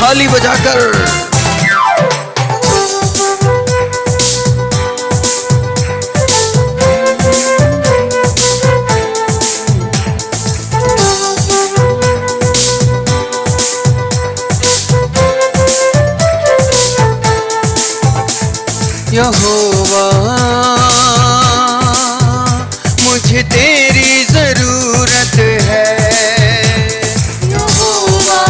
थाली बजाकर। यहोवा मुझे तेरी जरूरत है, यहोवा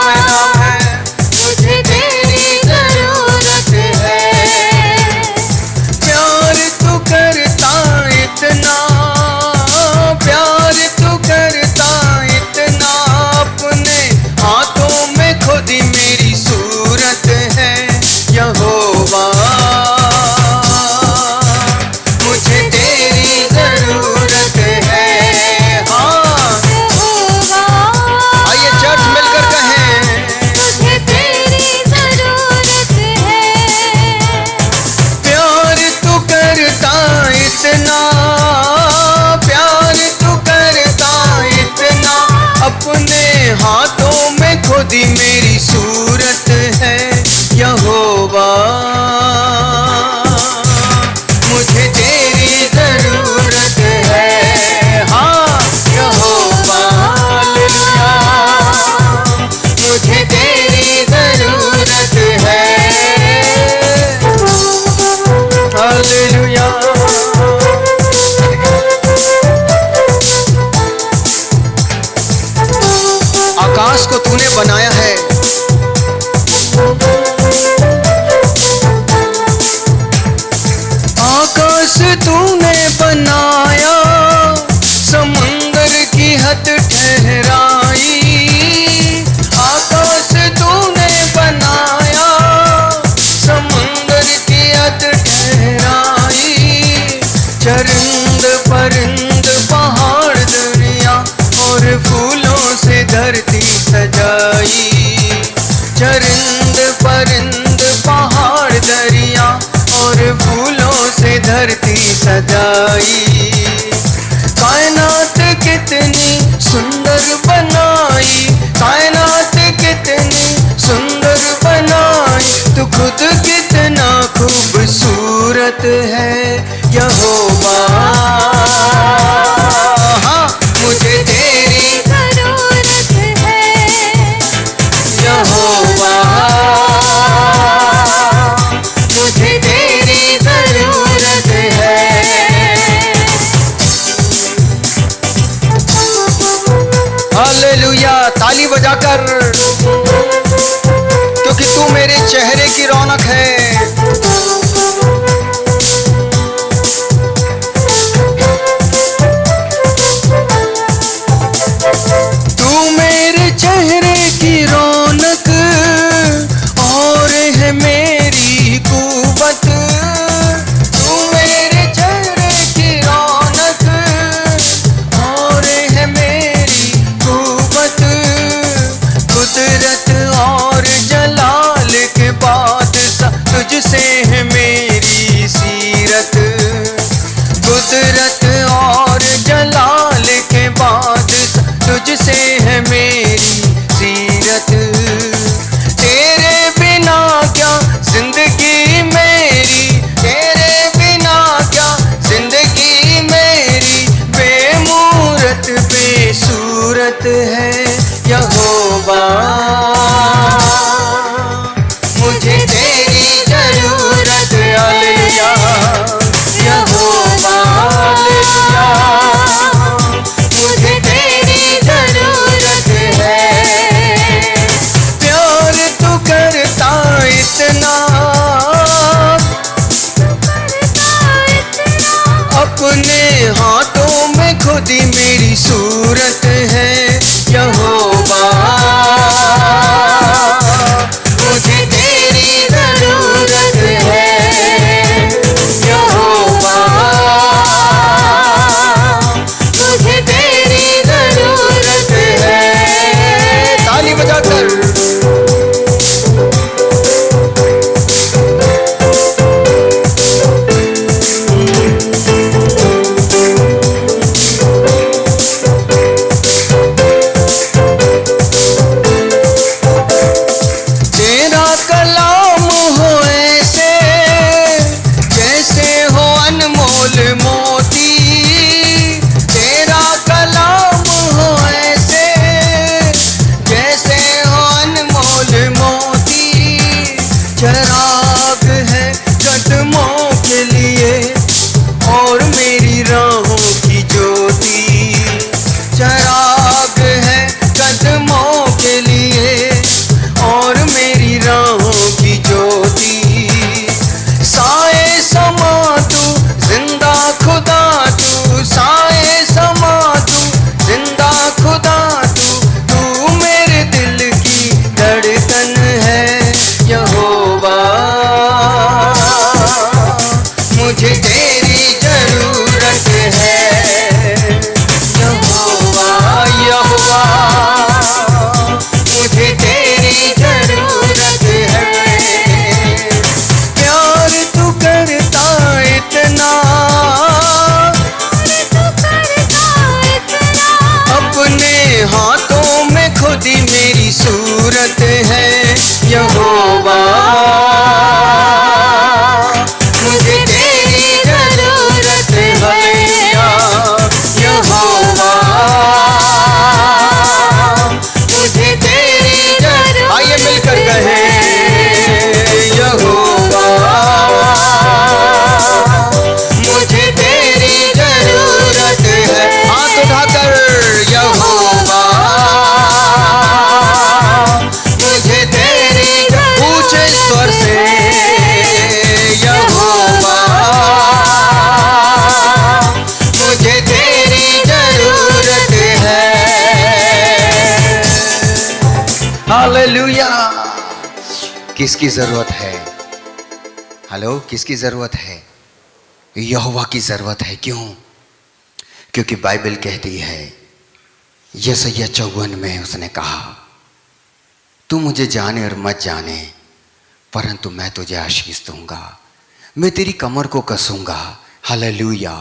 मेरा है, मुझे तेरी जरूरत है। प्यार तू करता इतना, प्यार तू करता इतना, अपने हाथों में खुदी मेरी सूरत है। यहोवा मुझे तेरी जरूरत है। हाँ आइए चर्च मिलकर कहें, मुझे तेरी जरूरत है। प्यार तू करता इतना, प्यार तू करता इतना, अपने हाथों में खुदी मेरी सूरत है। यहोवा मुझे तेरी जरूरत है। हाँ यहोवा हालेलुया, मुझे तेरी जरूरत है। हालेलुया। आकाश को तूने बनाया है, आकाश तूने बनाया, समंदर की हद ठहराई। आकाश तूने बनाया, समंदर की हद ठहराई। चरिंद परिंद पहाड़ दरिया और फूलों से धरती सजाई। चरिंद परिंद पहाड़ दरिया और फूलों से धरती सजाई। कायनात कितनी सुंदर बनाई, कायनात कितनी सुंदर बनाई, तू खुद कितना खूबसूरत है। यहोवा हाँ मुझे तेरी जरूरत है। यहोवा मुझे तेरी जरूरत है। हालेलुया, ताली बजाकर, क्योंकि तू मेरे चेहरे की रौनक है। तू मेरे चेहरे की रौनक और है मेरी कुव्वत। तू मेरे चेहरे की रौनक और है मेरी कुव्वत। कुदरत और जलाल के बादशाह तुझसे है मेरी सीरत। कुदरत और जलाल के बादशाह तुझसे है मेरी सीरत। तेरे बिना क्या जिंदगी मेरी, तेरे बिना क्या जिंदगी मेरी, बेमूरत बेसूरत है। यहोवा मुझे तेरी जरूरत, हालेलुया। यहोवा हालेलुया, मुझे तेरी जरूरत है। प्यार तू करता इतना, अपने हाथों में खुदी मेरी सूरत है। यहोवा मुझे तेरी जरूरत है। यहोवा मुझे तेरी जरूरत है। ताली बजाकर हालेलुया। किसकी जरूरत है? हेलो, किसकी जरूरत है? यहोवा की जरूरत है। क्यों? क्योंकि बाइबल कहती है, यशायाह 54 में उसने कहा, तू मुझे जाने और मत जाने, परंतु मैं तुझे आशीष दूंगा, मैं तेरी कमर को कसूंगा। हालेलुया।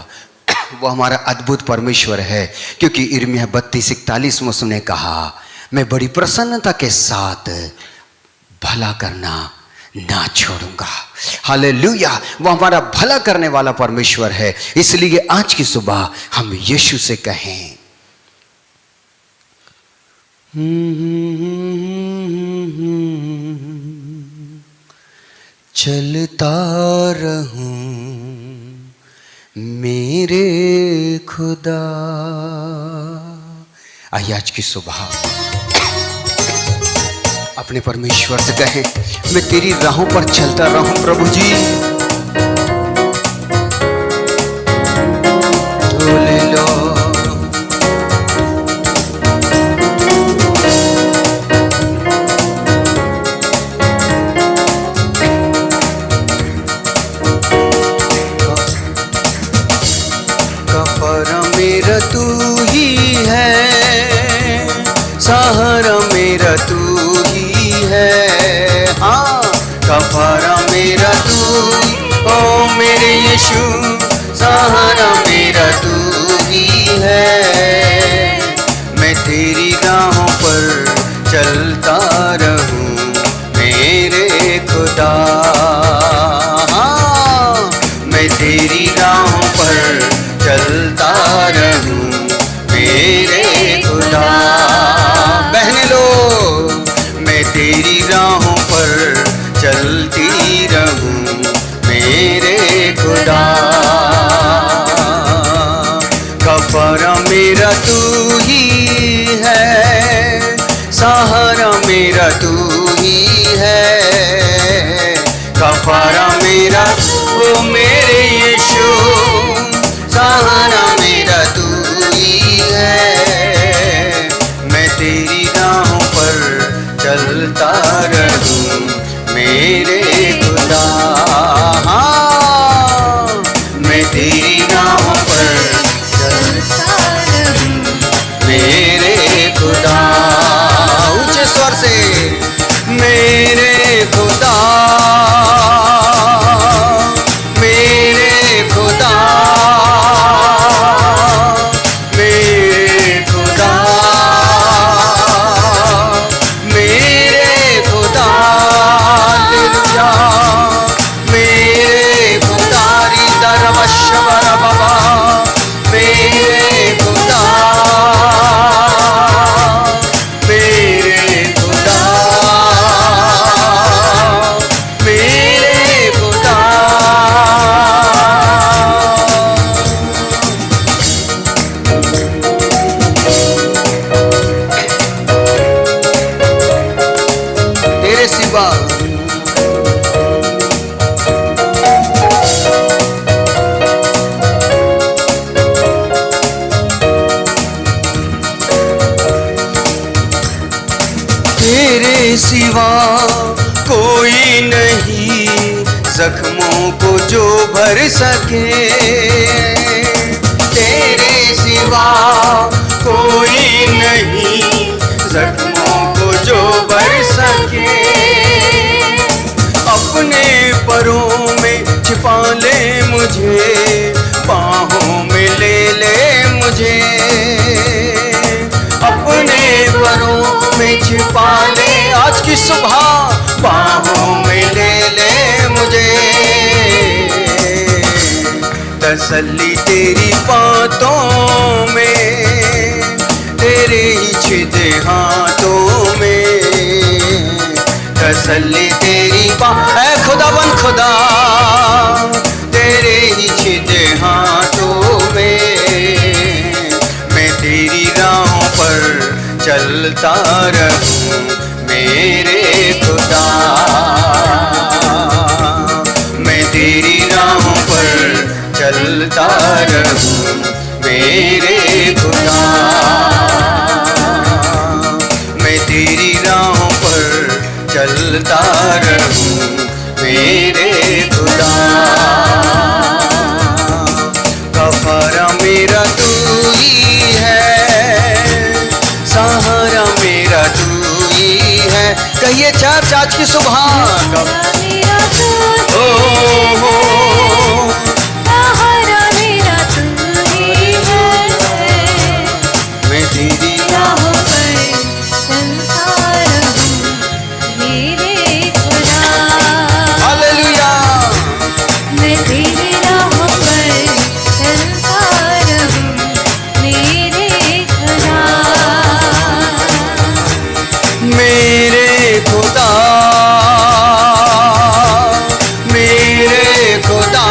वो हमारा अद्भुत परमेश्वर है, क्योंकि यिर्मयाह 32:41 में उसने कहा, मैं बड़ी प्रसन्नता के साथ भला करना ना छोड़ूंगा। हालेलुया। वो हमारा भला करने वाला परमेश्वर है। इसलिए आज की सुबह हम यीशु से कहें, चलता रहूं मेरे खुदा। आइए आज की सुबह अपने परमेश्वर से कहें, मैं तेरी राहों पर चलता रहूं प्रभु जी। ले लो कफर मेरा तू ही है, सहारा मेरा तू है। हाँ, कफारा मेरा तू, ओ मेरे यीशु, सहारा मेरा तू ही है। मैं तेरी राहों पर चलता रहूं मेरे खुदा। हाँ, मैं तेरी राहों पर चलता रहूं मेरे खुदा। बहने लो, तेरी राहों पर चलती रहूं मेरे खुदा। कफारा मेरा तू ही है, सहारा मेरा तू ही है। कफारा मेरा, ओ मेरे यीशु, सहारा मेरा तू ही है। मैं तेरी राहों पर चलता रहूं मेरे खुदा। हाँ, मैं तेरी राहों पर चलता रहूं मेरे खुदा। ऊंचे स्वर से, मेरे खुदा, मेरे खुदा, मेरे खुदा, मेरे खुदारी दरवशवर बाबा, मेरे खुदा, मेरे खुदा, मेरे खुदा। तेरे सिवा तेरे सिवा कोई नहीं, जख्मों को जो भर सके। तेरे सिवा कोई नहीं, जख्मों को जो भर सके। अपने परों में छिपा ले मुझे, बाहों में ले मुझे। अपने परों में छिपा ले आज की सुबह, बाहों में ले मुझे। तसल्ली तेरी बातों में, तेरे ही छिदे हाथों में। तसल्ली तेरी है खुदावन खुदा, तेरे ही छिदे हाथों में। मैं तेरी राहों पर चलता रहूं मेरे खुदा। मैं तेरी राहों पर चलता रहूं मेरे खुदा। मैं तेरी राहों पर रहूं मेरे खुदा। कफारा मेरा तू ही है, सहारा मेरा तू ही है। कहिए चर्च आज की सुबह मेरा तू ओ हो सहारा मेरा तू ही है। मैं तेरी राहों पर चलता रहूं मेरे खुदा। हालेलुया। मैं तेरी राहों पर चलता रहूं मेरे खुदा। मेरे खुदा मेरे खुदा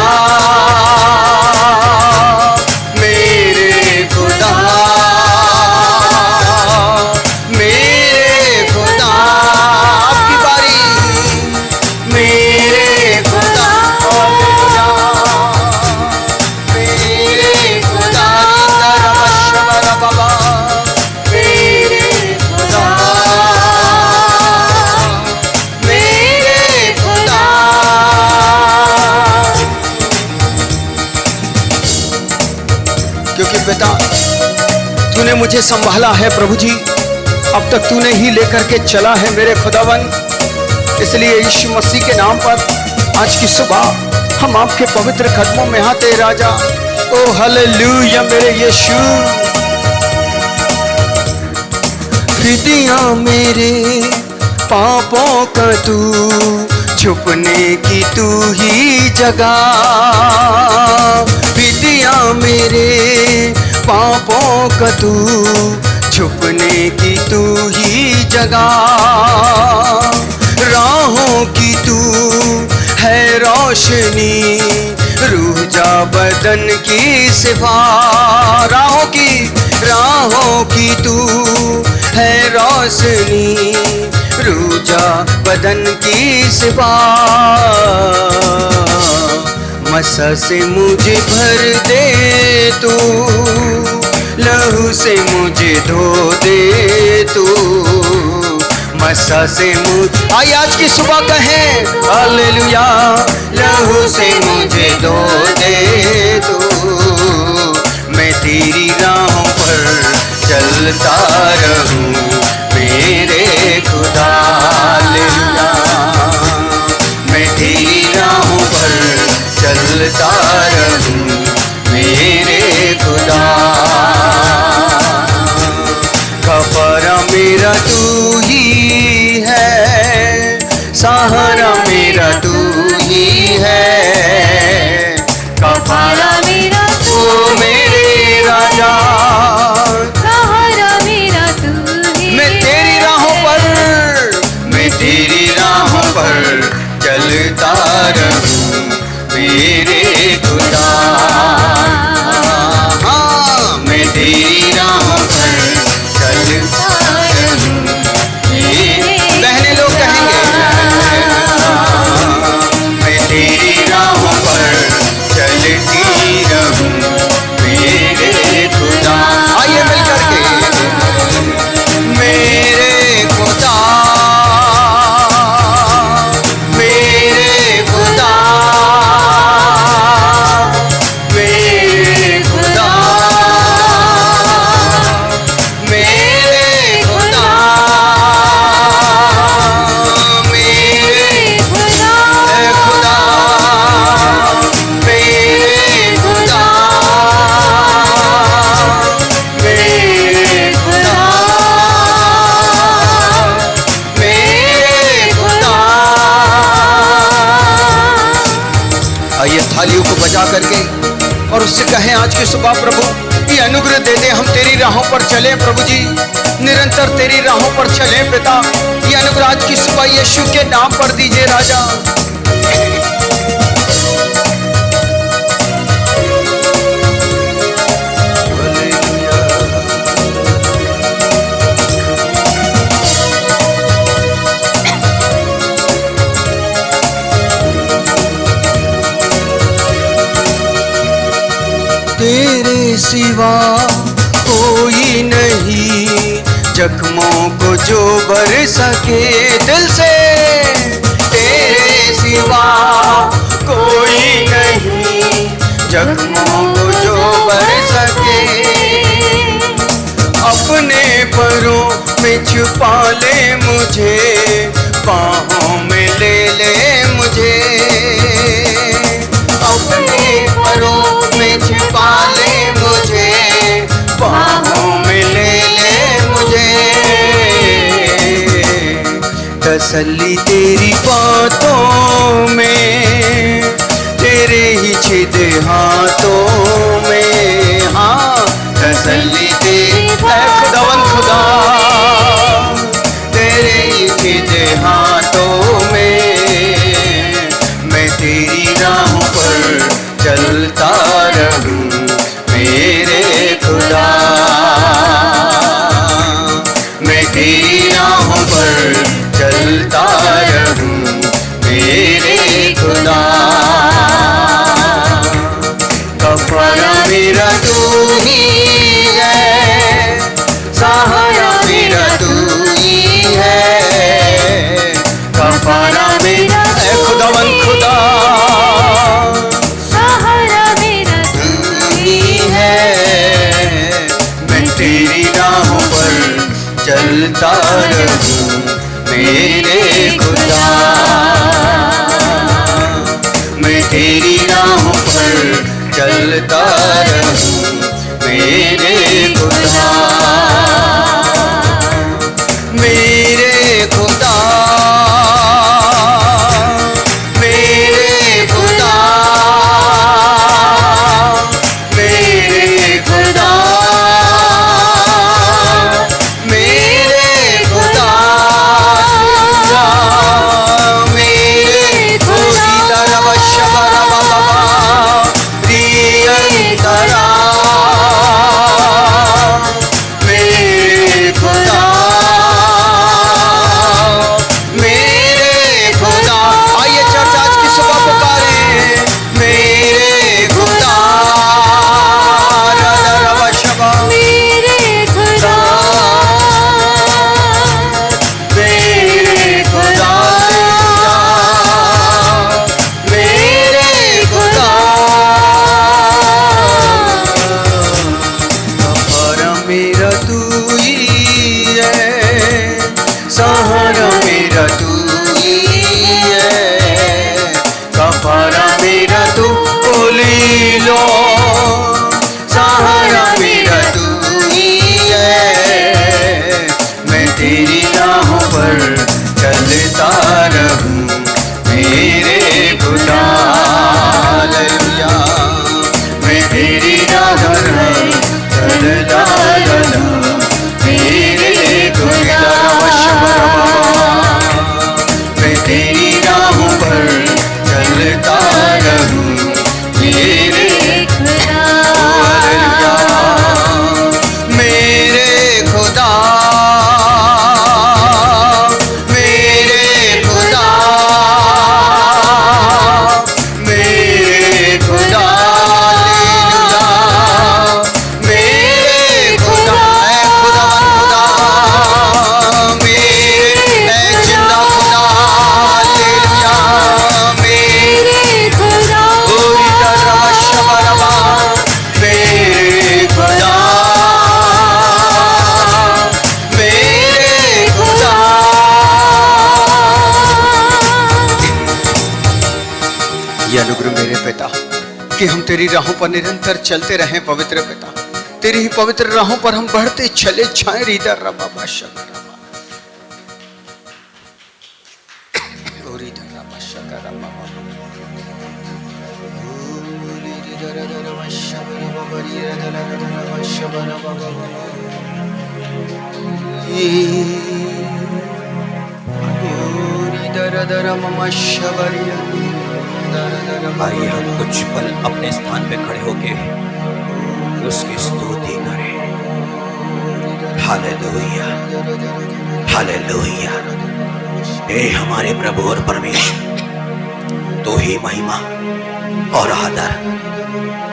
मेरे खुदा मेरे खुदा। आपकी बारी। मेरे खुदा हालेलुया। मेरे खुदा दरबार बाबा। मेरे खुदा मेरे खुदा। क्योंकि पिता तूने मुझे संभाला है प्रभु जी, अब तक तूने ही लेकर के चला है मेरे खुदावन। इसलिए यीशु मसीह के नाम पर आज की सुबह हम आपके पवित्र कदमों में आते राजा। ओ हालेलुया मेरे यीशु। फिदियां मेरे पापों का तू, छुपने की तू ही जगह। फिदियां मेरे पापों का तू, छुपने की तू ही जगह। राहों की तू है रोशनी, रूह जा बदन की सिफा। राहों की तू है रोशनी, रूह जा बदन की सिफा। मसा से मुझे भर दे तू, लहू से मुझे धो दे तू। मसा से मुझे आई आज की सुबह कहें हालेलुया। लहू से मुझे धो दे तू, मैं तेरी राहों पर चलता रहूं मेरे खुदा। हालेलुया। मैं तेरी राहों पर चलता रहूं मेरे खुदा। कफारा मेरा तू ही है, सहारा मेरा तू ही है। कफारा मेरा तू ओ मेरे राजा। सहारा मेरा तू ही मैं तेरी राहों पर चलता रहूं मेरे खुदा। हाँ मैं तेरी राहों पर चलता रहूं मेरे। बहने लोग कहेंगे मैं तेरी राहों पर चलती रहूं मेरे खुदा। आइए मिल करके मेरे खुदा मेरे खुदा मेरे खुदा मेरे खुदा मेरे खुदा मेरे खुदा मेरे खुदा मेरे खुदा। आइए थालियों को बजा करके और उससे कहें आज की सुबह प्रभु ये अनुग्रह दे दे, हम तेरी राहों पर चलें प्रभु जी, निरंतर तेरी राहों पर चलें पिता। ये अनुग्रह आज की सुबह यीशु के नाम पर दीजिए राजा। तेरे सिवा कोई नहीं, जख्मों को जो भर सके दिल से सिवा कोई नहीं, जख्मों को जो भर सके। अपने परों में छुपा ले मुझे, बाहों में ले मुझे। अपने परों में छुपा ले मुझे, बाहों में ले मुझे। तसल्ली तेरी बातों में, तेरे ही छिदे हाथों में। हाँ, तसल्ली तेरी खुदावन खुदा, तेरे ही छिदे हाथों में। मैं तेरी राहों पर चलता रहूं मेरे खुदा। मैं तेरी राहों पर चलता रहूं मेरे खुदा। कफारा मेरा तू ही है, सहारा मेरा तू ही है। कफारा मेरा खुदावन खुदा, सहारा मेरा तू ही है। मैं तेरी राहों पर चलता रहूं मेरे खुदा। मैं तेरी राहों पर चलता रहूं मेरे खुदा। मेरे खुदा, मेरे खुदा, मेरे खुदा, मेरे खुदा, मेरे खुदा। शबरा बाबा रियंतरा, मेरे खुदा, मेरे खुदा। आइए चर्च आज की सुबह पुकारे, मेरे खुदा। शबा मेरे खुदा, मेरे खुदा, मेरे खुदा। सहारा मेरा तू ही है, सहारा मेरा तू ही है। कफारा मेरा तू बोली लो, सहारा मेरा तू ही है। मैं तेरी राहों पर चलता रहूं मेरे खुदा। हालेलुया। मैं तेरी राहों पर चलता रहूं मेरे खुदा। मैं तेरी राहों पर चलता रहूं मेरे खुदा, हालेलुया। मेरे खुदा, मेरे खुदा, मेरे खुदा। हालेलुया। मेरे खुदा, ऐ खुदा, मेरे ऐ जिंदा खुदा। हालेलुया। मेरे खुदा, गोरी तरह शबरबा, मेरे खुदा, मेरे खुदा। ये अनुग्रह मेरे पिता कि हम तेरी राहों पर निरंतर चलते रहें पवित्र पिता। तेरी ही पवित्र राहों पर हम बढ़ते चले जाएं। रीदर रबा बाशा आइए हम कुछ पल अपने स्थान पे खड़े होके उसकी स्तुति करें। Hallelujah, hallelujah. हे हमारे प्रभु और परमेश्वर, तो ही महिमा और आदर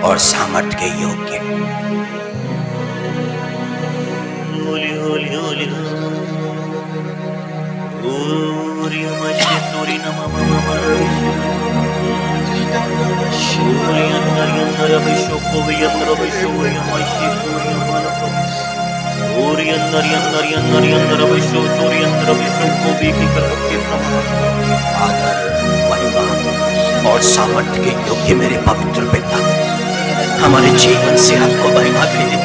और सामर्थ के योग्य। होली होली होली आदर, महिमा और सामर्थ्य के योग्य मेरे पवित्र पिता, हमारे जीवन से आपको महिमा मिले।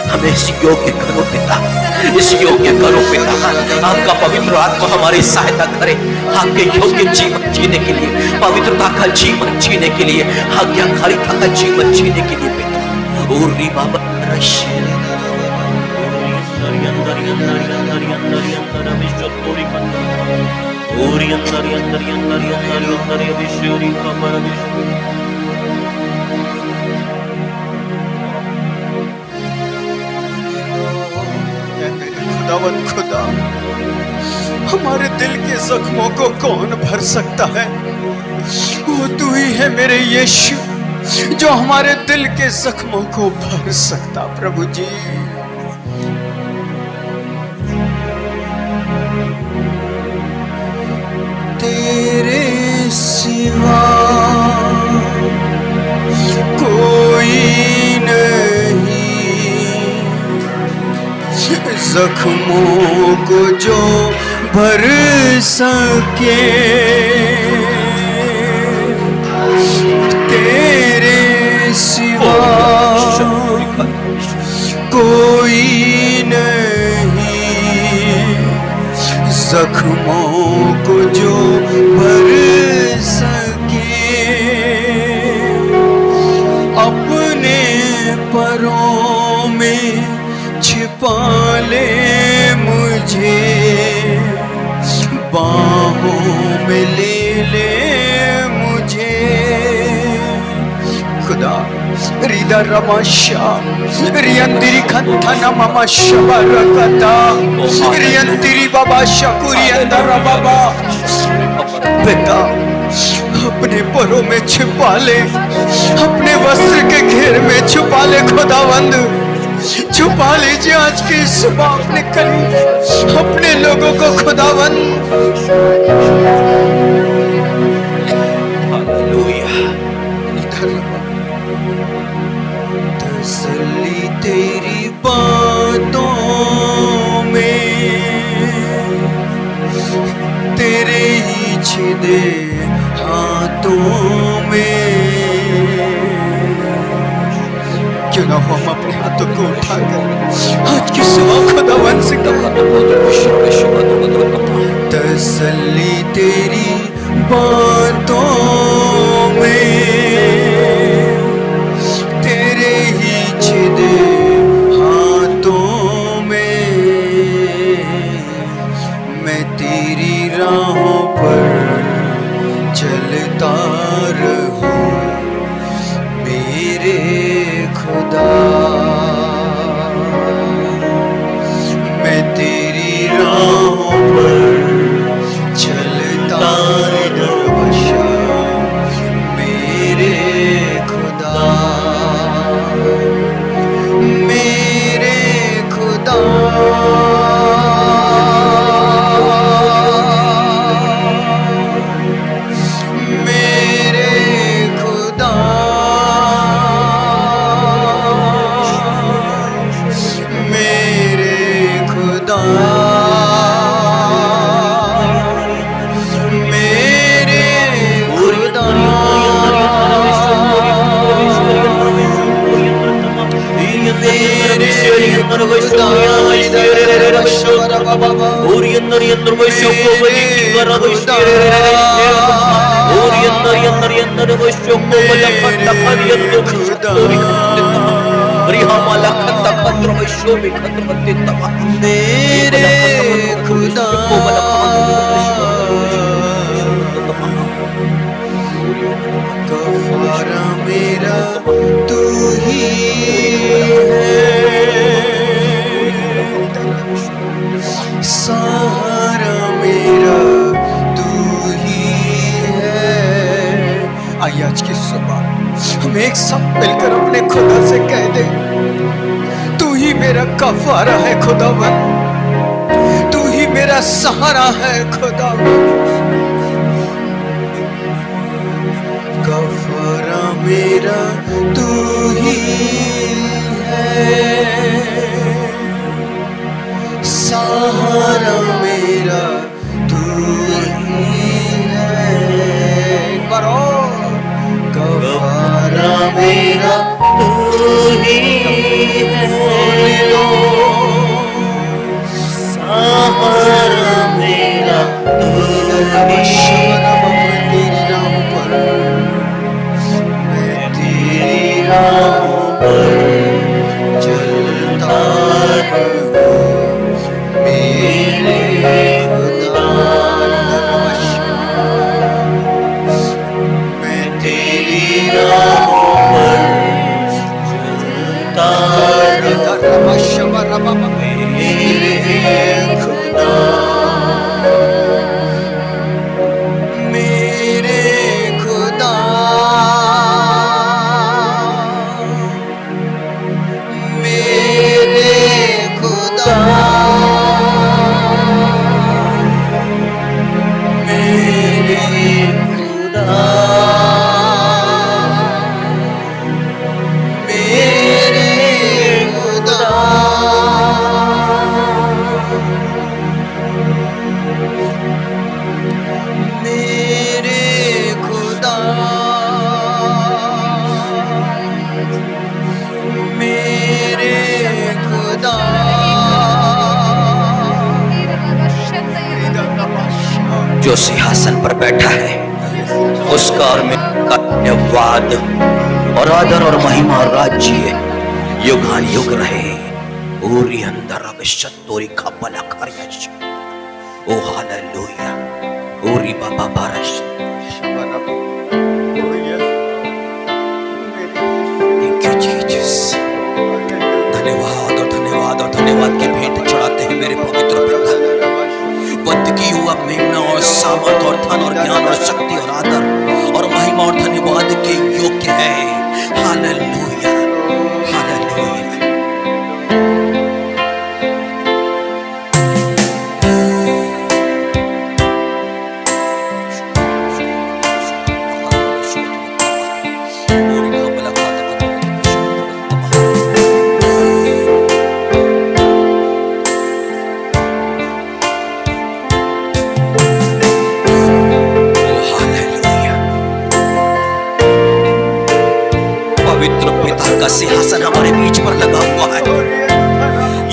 हमें इस योग्य करो पिता, इस योग्य करो पिता। आपका पवित्र आत्मा हमारी सहायता करे आपके योग्य जीवन जीने के लिए, पवित्रता का जीवन जीने के लिए, आज्ञाकारिता का जीवन जीने के लिए पिता। और री बाबा खुदावंद खुदा, हमारे दिल के जख्मों को कौन भर सकता है? वो तू ही है मेरे यीशु, जो हमारे दिल के जख्मों को भर सकता। प्रभु जी, तेरे सिवा कोई नहीं, जख्मों को जो भर सके। तेरे सिवा कोई नहीं, जख्मों को जो भर सके। अपने परों में छिपा ले मुझे, बाहों में ले मुझे। खुदा रिदा रमाशा रियंदिरी खंथना मामा शबरकता रियंदिरी बाबा शकुरी अंदर बाबा। पिता, अपने परों में छिपा ले, अपने वस्त्र के घेर में छुपा ले। खुदावंद, छुपा लीजिए आज की सुबह अपने करीब अपने लोगों को। खुदावंद, तसल्ली तेरी बातों में, तेरे ही छिदे हाथों में। क्यों ना हो हम अपने हाथों को उठाकर आज की सुबह खुदावंद से तसल्ली तेरी बातों में, तेरे ही छिदे हाथों में। मैं तेरी राहों पर चलता रहूं मेरे खुदा। मैं तेरी राहों पर चलता रहूं मेरे खुदा, मेरे खुदा। कफारा मेरा तू ही सहारा मेरा तू ही है। आइए आज की सुबह हम एक साथ मिलकर अपने खुदा से कह दे, तू ही मेरा कफारा है खुदावन, तू ही मेरा सहारा है खुदावन। मेरा तू ही है, सहारा मेरा तू ही है। एक बार और, गवारा मेरा तू ही है, सहारा मेरा तू ही है। तेरे नाम पर, मैं तेरी राहों पर चलता रहूं, मेरे खुदा। मैं तेरी राहों पर चलता रहूं, मेरे खुदा। मेरे खुदा, मेरे खुदा, मेरे खुदा, मेरे खुदा। मेरे खुदा, मेरे खुदा। जो सिंहासन पर बैठा है उसका और मेरा धन्यवाद और आदर और महिमा और राज्य युगान युग रहे। ओरी अंदर अब शतोरी खपला खरियश। ओ हालेलुया। ओरी बाबा बारश। Thank you Jesus. धन्यवाद और धन्यवाद की भेंट चढ़ाते हैं मेरे पवित्र पिता। बंदगी हुआ मेमना और सामर्थ और धन और ज्ञान और शक्ति और आदर और महिमा और धन्यवाद के योग्य है। Hallelujah, hallelujah. पवित्र पिता का सिंहासन हमारे बीच पर लगा हुआ है।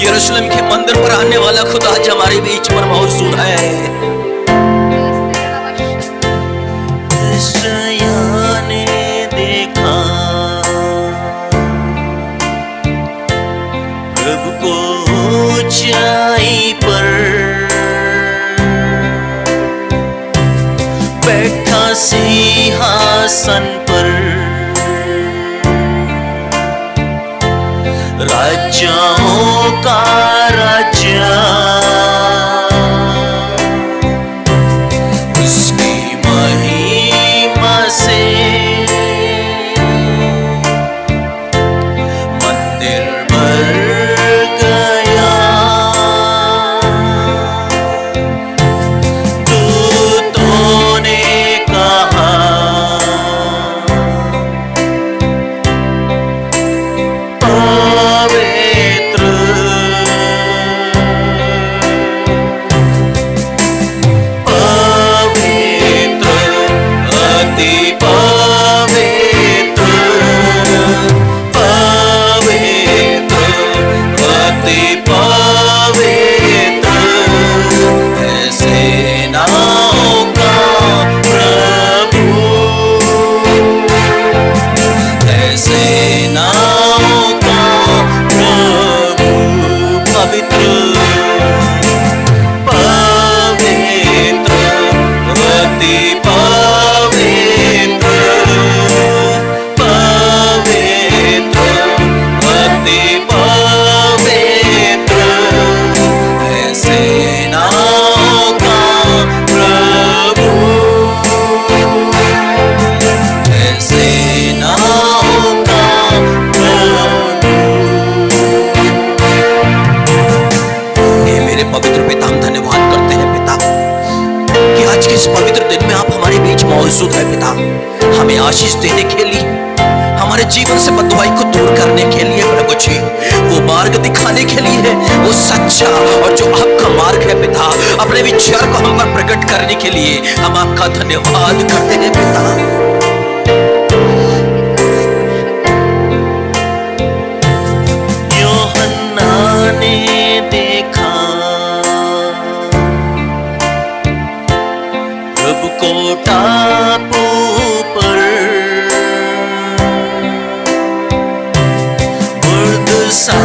यरूशलेम के मंदिर पर आने वाला खुदा आज हमारे बीच पर मौजूद है। यशायाह ने देखा प्रभु को ऊंचाई पर बैठा सिंहासन पर, राजाओं का राजा, उसकी महिमा से मंदिर भर गया। दूतों ने कहा पवित्र, पवित्र, अति पवित्र, पवित्र, अति पवित्र है सेनाओं का प्रभु, है सेनाओं का प्रभु। पवित्र, पवित्र, अति पवित्र, पवित्र, अति पवित्र है सेनाओं का प्रभु, है सेनाओं का प्रभु। हे मेरे पवित्र पिता, हम धन्यवाद करते हैं पिता कि आज के इस पवित्र दिन में आप हमारे बीच मौजूद है पिता। हमें आशीष देने के लिए, हमारे जीवन से बददुआई को दूर करने के लिए प्रभु जी, वो मार्ग दिखाने के लिए, वो सच्चा और जो आपका मार्ग है पिता, अपने विचार को हम पर प्रकट करने के लिए हम आपका धन्यवाद करते हैं पिता। प्रभु को टापू पर मुर्द सा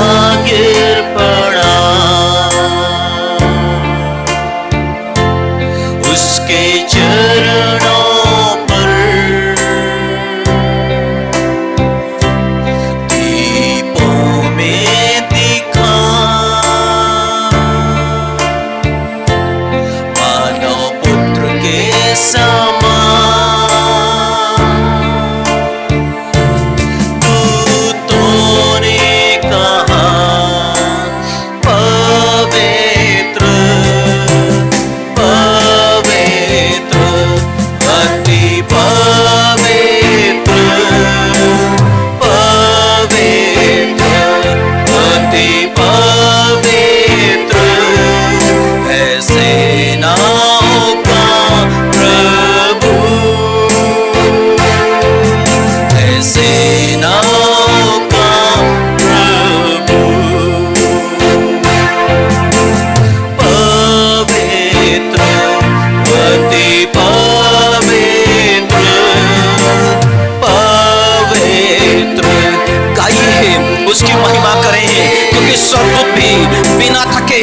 गिर पड़ा, उसके चरणों पर दीपों में दिखा मानव पुत्र के समान। दूतों ने कहा पवित्र पवित्र अति पवित्र पवित्र अति पवित्र है सेनाओं का प्रभु, है सेनाओं का प्रभु। पवित्र अति पवित्र पवित्र। गाइए उसकी महिमा करें, क्योंकि स्वर्गदूत भी बिना थके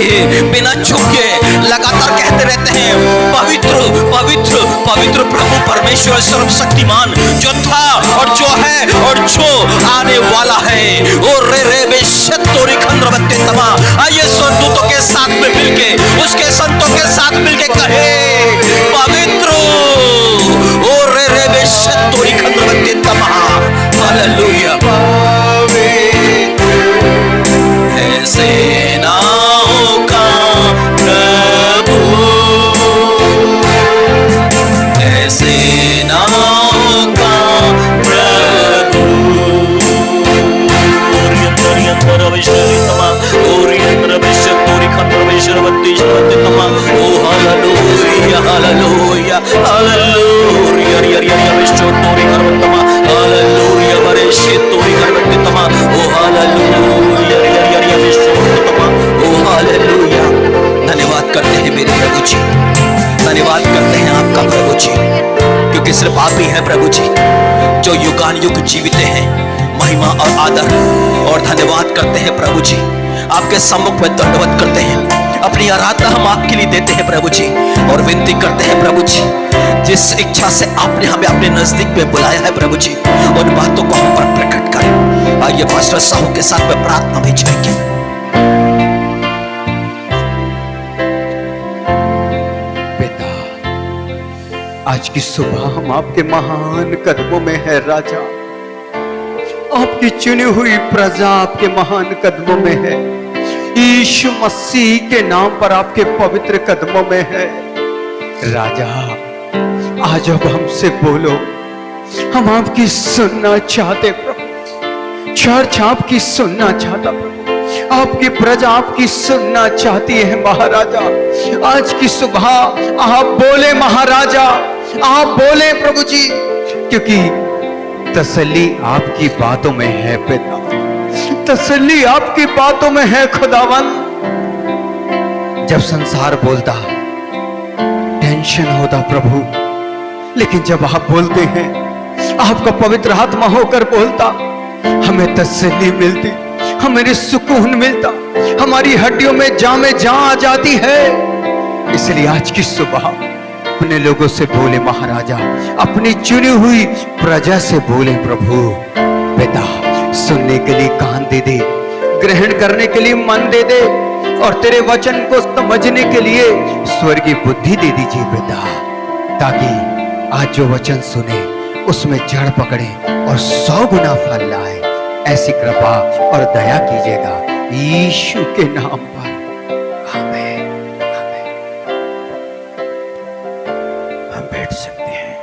बिना झुके लगातार कहते रहते हैं पवित्र पवित्र पवित्र प्रभु परमेश्वर सर्वशक्तिमान, जो था और जो है और जो आने वाला है। ओ रे रे बेशतोरी खंद्रवत्ते तमा। आइए स्वर्गदूतों के साथ में मिलके, उसके संतों के साथ मिलके कहे पवित्र। ओ रे रे बेशतोरी खंद्रवत्ते तमा। हालेलुया। है सेनाओं का प्रभु, है सेनाओं का प्रभु। ओ हालेलुया हालेलुया हालेलुया हालेलुया वरेशे तोरी करवत्तमा। ओ हालेलुया ओ हालेलुया। धन्यवाद करते हैं मेरे प्रभु जी, धन्यवाद करते हैं आपका प्रभु जी, क्योंकि सिर्फ आप ही हैं प्रभु जी जो युगान युग जीवित हैं। महिमा और आदर और धन्यवाद करते हैं प्रभु जी, आपके सम्मुख में दंडवत करते हैं, अपनी आराधना हम आपके लिए देते हैं प्रभु जी, और विनती करते हैं प्रभु जी, जिस इच्छा से आपने हमें अपने नजदीक में बुलाया है प्रभु जी, उन बातों को हम पर प्रकट करें। आइए पास्टर साहू के साथ में प्रार्थना भी जाएंगे। पिता, आज की सुबह हम आपके महान कदमों में है राजा, आपकी चुनी हुई प्रजा आपके महान कदमों में है। यीशु मसीह के नाम पर आपके पवित्र कदमों में है राजा। आज अब हमसे बोलो, हम आपकी सुनना चाहते प्रभु। चर्च आपकी सुनना चाहता प्रभु, आपकी प्रजा आपकी सुनना चाहती है महाराजा। आज की सुबह आप बोले महाराजा, आप बोले प्रभु जी, क्योंकि तसल्ली आपकी बातों में है पिता, तसल्ली आपकी बातों में है खुदावन। जब संसार बोलता टेंशन होता प्रभु, लेकिन जब आप बोलते हैं, आपका पवित्र आत्मा होकर बोलता, हमें तसल्ली मिलती, हमें सुकून मिलता, हमारी हड्डियों में जामे जान आ जाती है। इसलिए आज की सुबह अपने लोगों से बोले महाराजा, अपनी चुनी हुई प्रजा से बोले प्रभु। पिता, सुनने के लिए कान दे दे, ग्रहण करने के लिए मन दे दे, और तेरे वचन को समझने के लिए स्वर्गीय बुद्धि दे दीजिए पिता, ताकि आज जो वचन सुने उसमें जड़ पकड़े और 100 गुना फल लाए। ऐसी कृपा और दया कीजिएगा यीशु के नाम पर, आमीन आमीन। हम बैठ सकते हैं।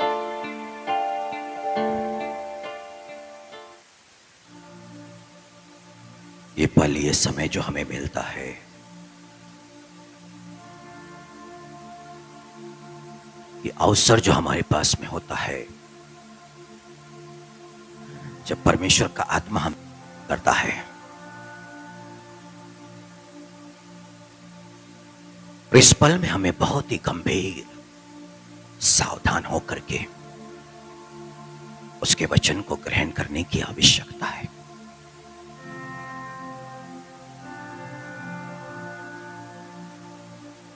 समय जो हमें मिलता है, ये अवसर जो हमारे पास में होता है, जब परमेश्वर का आत्मा हम करता है, इस पल में हमें बहुत ही गंभीर सावधान होकर के उसके वचन को ग्रहण करने की आवश्यकता है।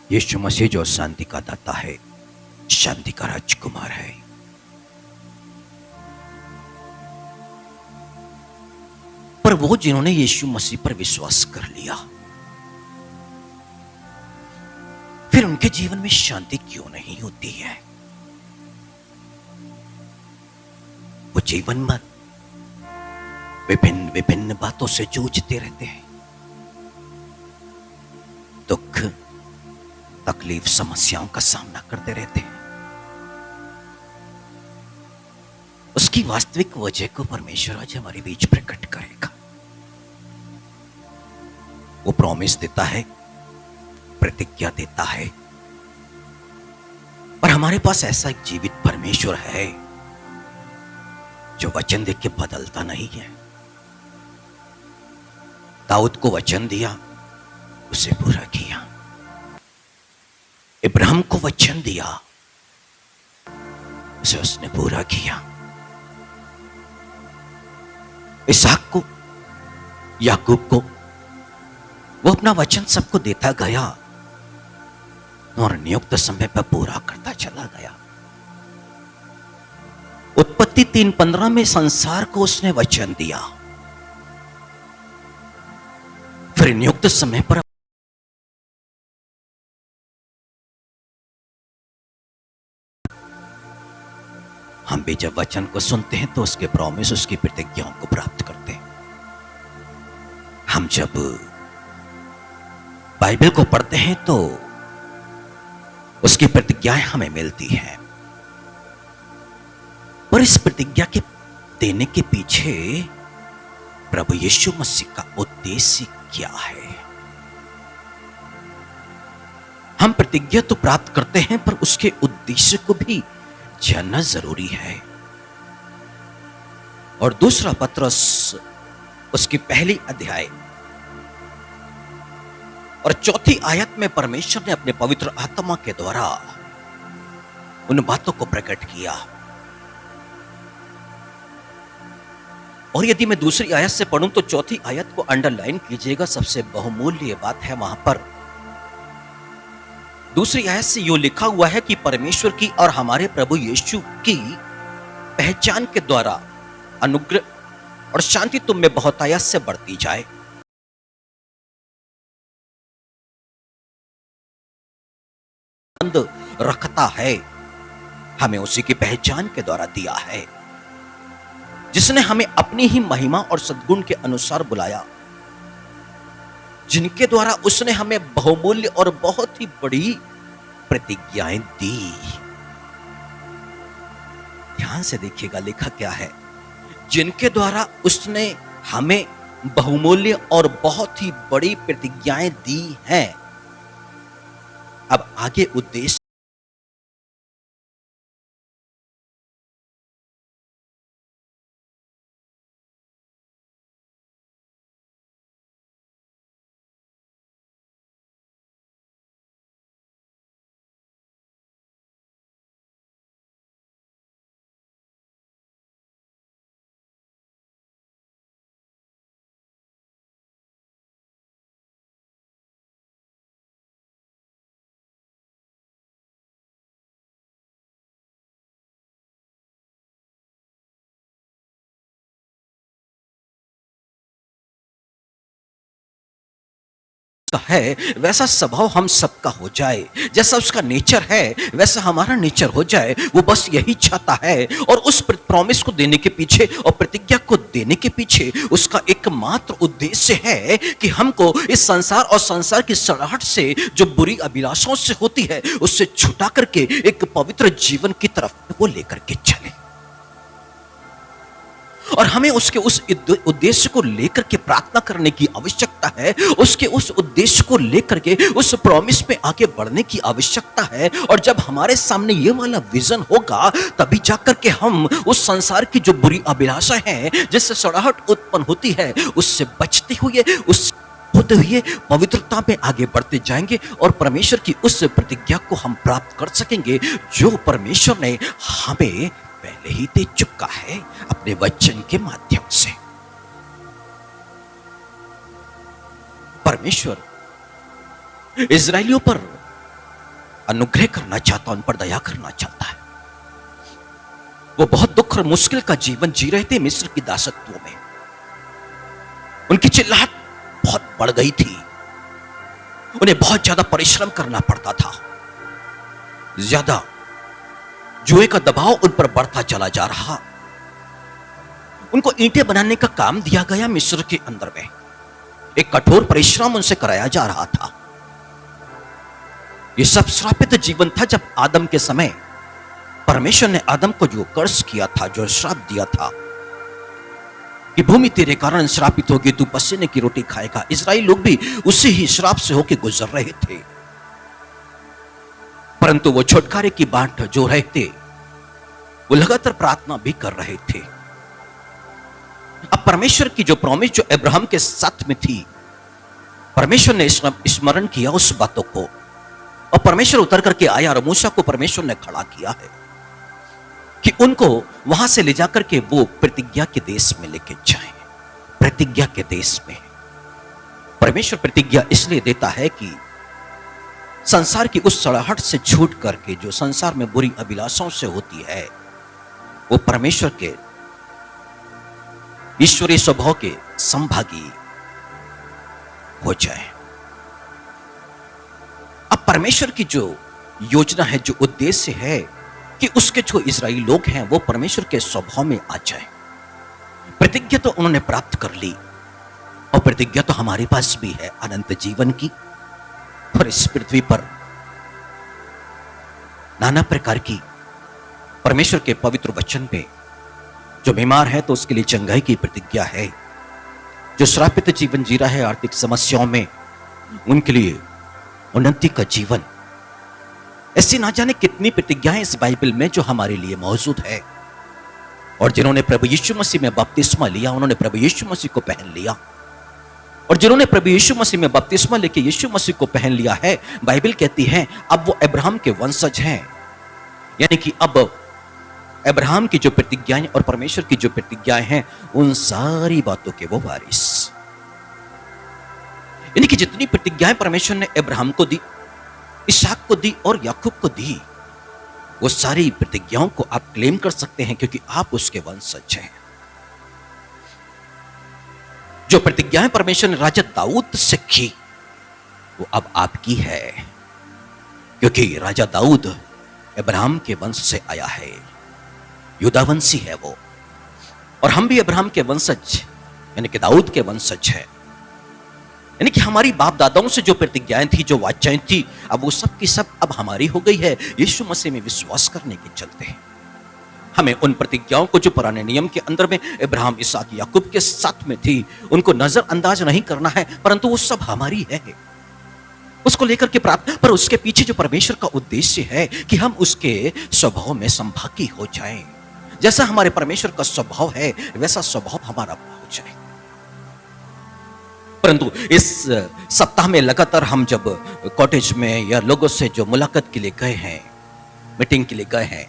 यीशु मसीह जो शांति का दाता है, शांति का राजकुमार है, पर वो जिन्होंने यीशु मसीह पर विश्वास कर लिया, फिर उनके जीवन में शांति क्यों नहीं होती है? वो जीवन भर विभिन्न विभिन्न बातों से जूझते रहते हैं, दुख तकलीफ समस्याओं का सामना करते रहते हैं। उसकी वास्तविक वजह को परमेश्वर आज हमारे बीच प्रकट करेगा। वो प्रॉमिस देता है, प्रतिज्ञा देता है, पर हमारे पास ऐसा एक जीवित परमेश्वर है जो वचन दे के बदलता नहीं है। दाऊद को वचन दिया, उसे पूरा किया। इब्राहिम को वचन दिया, उसे उसने पूरा किया। इसहाक को, याकूब को वो अपना वचन सबको देता गया और नियुक्त समय पर पूरा करता चला गया। उत्पत्ति 3:15 में संसार को उसने वचन दिया, फिर नियुक्त समय पर हम भी जब वचन को सुनते हैं तो उसके प्रॉमिस, उसकी प्रतिज्ञाओं को प्राप्त करते हैं। हम जब बाइबल को पढ़ते हैं तो उसकी प्रतिज्ञाएं हमें मिलती हैं, पर इस प्रतिज्ञा के देने के पीछे प्रभु यीशु मसीह का उद्देश्य क्या है? हम प्रतिज्ञा तो प्राप्त करते हैं, पर उसके उद्देश्य को भी जानना जरूरी है। और दूसरा पत्रस उसकी पहली अध्याय और चौथी आयत में परमेश्वर ने अपने पवित्र आत्मा के द्वारा उन बातों को प्रकट किया। और यदि मैं दूसरी आयत से पढ़ूं तो चौथी आयत को अंडरलाइन कीजिएगा, सबसे बहुमूल्य बात है वहां पर। दूसरी आयत से यो लिखा हुआ है कि परमेश्वर की और हमारे प्रभु यीशु की पहचान के द्वारा अनुग्रह और शांति तुम में बहुतायत से बढ़ती जाए। रखता है, हमें उसी की पहचान के द्वारा दिया है, जिसने हमें अपनी ही महिमा और सद्गुण के अनुसार बुलाया, जिनके द्वारा उसने हमें बहुमूल्य और बहुत ही बड़ी प्रतिज्ञाएं दी। ध्यान से देखिएगा लिखा क्या है, जिनके द्वारा उसने हमें बहुमूल्य और बहुत ही बड़ी प्रतिज्ञाएं दी हैं। अब आगे उद्देश्य है, वैसा स्वभाव हम सबका हो जाए, जैसा उसका नेचर है वैसा हमारा नेचर हो जाए। वो बस यही चाहता है, और उस प्रॉमिस को देने के पीछे और प्रतिज्ञा को देने के पीछे उसका एकमात्र उद्देश्य है कि हमको इस संसार और संसार की सड़ाहट से, जो बुरी अभिलाषाओं से होती है, उससे छुटा करके एक पवित्र जीवन की तरफ वो लेकर के चले। और हमें उसके उस उद्देश्य को लेकर के प्रार्थना करने की आवश्यकता है, उसके उस उद्देश्य को लेकर के उस प्रॉमिस पे आगे बढ़ने की आवश्यकता है। और जब हमारे सामने ये वाला विजन होगा, तभी जाकर के हम उस संसार की जो बुरी अभिलाषा है, जिससे सड़ाहट उत्पन्न होती है, उससे बचते हुए, उस होते हुए पवित्रता में आगे बढ़ते जाएंगे और परमेश्वर की उस प्रतिज्ञा को हम प्राप्त कर सकेंगे जो परमेश्वर ने हमें पहले ही दे चुका है अपने वचन के माध्यम से। परमेश्वर इजरायलियों पर अनुग्रह करना चाहता, उन पर दया करना चाहता है। वो बहुत दुख और मुश्किल का जीवन जी रहे थे मिस्र की दासत्व में। उनकी चिल्लाहट बहुत बढ़ गई थी, उन्हें बहुत ज्यादा परिश्रम करना पड़ता था, ज्यादा जुए का दबाव उन पर बढ़ता चला जा रहा। उनको ईंटें बनाने का काम दिया गया मिस्र के अंदर में, एक कठोर परिश्रम उनसे कराया जा रहा था। यह सब श्रापित जीवन था। जब आदम के समय परमेश्वर ने आदम को जो कर्ज किया था, जो श्राप दिया था कि भूमि तेरे कारण श्रापित होगी, तू पसीने की रोटी खाएगा, इजराइल लोग भी उसी ही श्राप से होकर गुजर रहे थे। परंतु वो छुटकारे की बाट जो रहे थे, वो लगातार प्रार्थना भी कर रहे थे। अब परमेश्वर की जो प्रॉमिस जो अब्राहम के साथ में थी, परमेश्वर ने स्मरण किया उस बातों को, और परमेश्वर उतर करके आया और मूसा को परमेश्वर ने खड़ा किया है कि उनको वहां से ले जाकर के वो प्रतिज्ञा के देश में लेके जाएं। प्रतिज्ञा के देश में परमेश्वर प्रतिज्ञा इसलिए देता है कि संसार की उस सड़ाहट से छूट करके जो संसार में बुरी अभिलाषाओं से होती है, वो परमेश्वर के ईश्वरीय स्वभाव के संभागी हो जाए। अब परमेश्वर की जो योजना है, जो उद्देश्य है कि उसके जो इजराइली लोग हैं वो परमेश्वर के स्वभाव में आ जाए। प्रतिज्ञा तो उन्होंने प्राप्त कर ली, और प्रतिज्ञा तो हमारे पास भी है अनंत जीवन की। और इस पृथ्वी पर नाना प्रकार की परमेश्वर के पवित्र वचन पे जो बीमार है तो उसके लिए चंगाई की प्रतिज्ञा है, जो श्रापित जीवन जी रहा है आर्थिक समस्याओं में, उनके लिए उन्नति का जीवन। ऐसी ना जाने कितनी प्रतिज्ञाएं इस बाइबल में जो हमारे लिए मौजूद है। और जिन्होंने प्रभु यीशु मसीह में बपतिस्मा लिया, उन्होंने प्रभु यीशु मसीह को पहन लिया। और जिन्होंने प्रभु यीशु मसीह में बपतिस्मा लेके यीशु मसीह को पहन लिया है, बाइबल कहती है अब वो अब्राहम के वंशज हैं। यानी कि अब अब्राहम की जो प्रतिज्ञाएं और परमेश्वर की जो प्रतिज्ञाएं हैं, उन सारी बातों के वो वारिस। यानी कि जितनी प्रतिज्ञाएं परमेश्वर ने अब्राहम को दी, इसहाक को दी और याकूब को दी, वो सारी प्रतिज्ञाओं को आप क्लेम कर सकते हैं क्योंकि आप उसके वंशज हैं। जो प्रतिज्ञाएं परमेश्वर ने राजा दाऊद से की, वो अब आपकी है, क्योंकि राजा दाऊद अब्राहम के वंश से आया है, यूदावंशी है वो। और हम भी अब्राहम के वंशज यानी कि दाऊद के वंशज हैं। यानी कि हमारी बाप दादाओं से जो प्रतिज्ञाएं थी, जो वाचाएं थी, अब वो सब की सब अब हमारी हो गई है यीशु मसीह में विश्वास करने के चलते हैं। हमें उन प्रतिज्ञाओं को जो पुराने नियम के अंदर में अब्राहम, इसहाक, याकूब के साथ में थी, उनको नजरअंदाज नहीं करना है, परंतु वो सब हमारी है, उसको लेकर के प्राप्त। पर उसके पीछे जो परमेश्वर का उद्देश्य है कि हम उसके स्वभाव में संभागी हो जाएं। जैसा हमारे परमेश्वर का स्वभाव है वैसा स्वभाव हमारा हो जाए। परंतु इस सप्ताह में लगातार हम जब कॉटेज में या लोगों से जो मुलाकात के लिए गए हैं, मीटिंग के लिए गए हैं,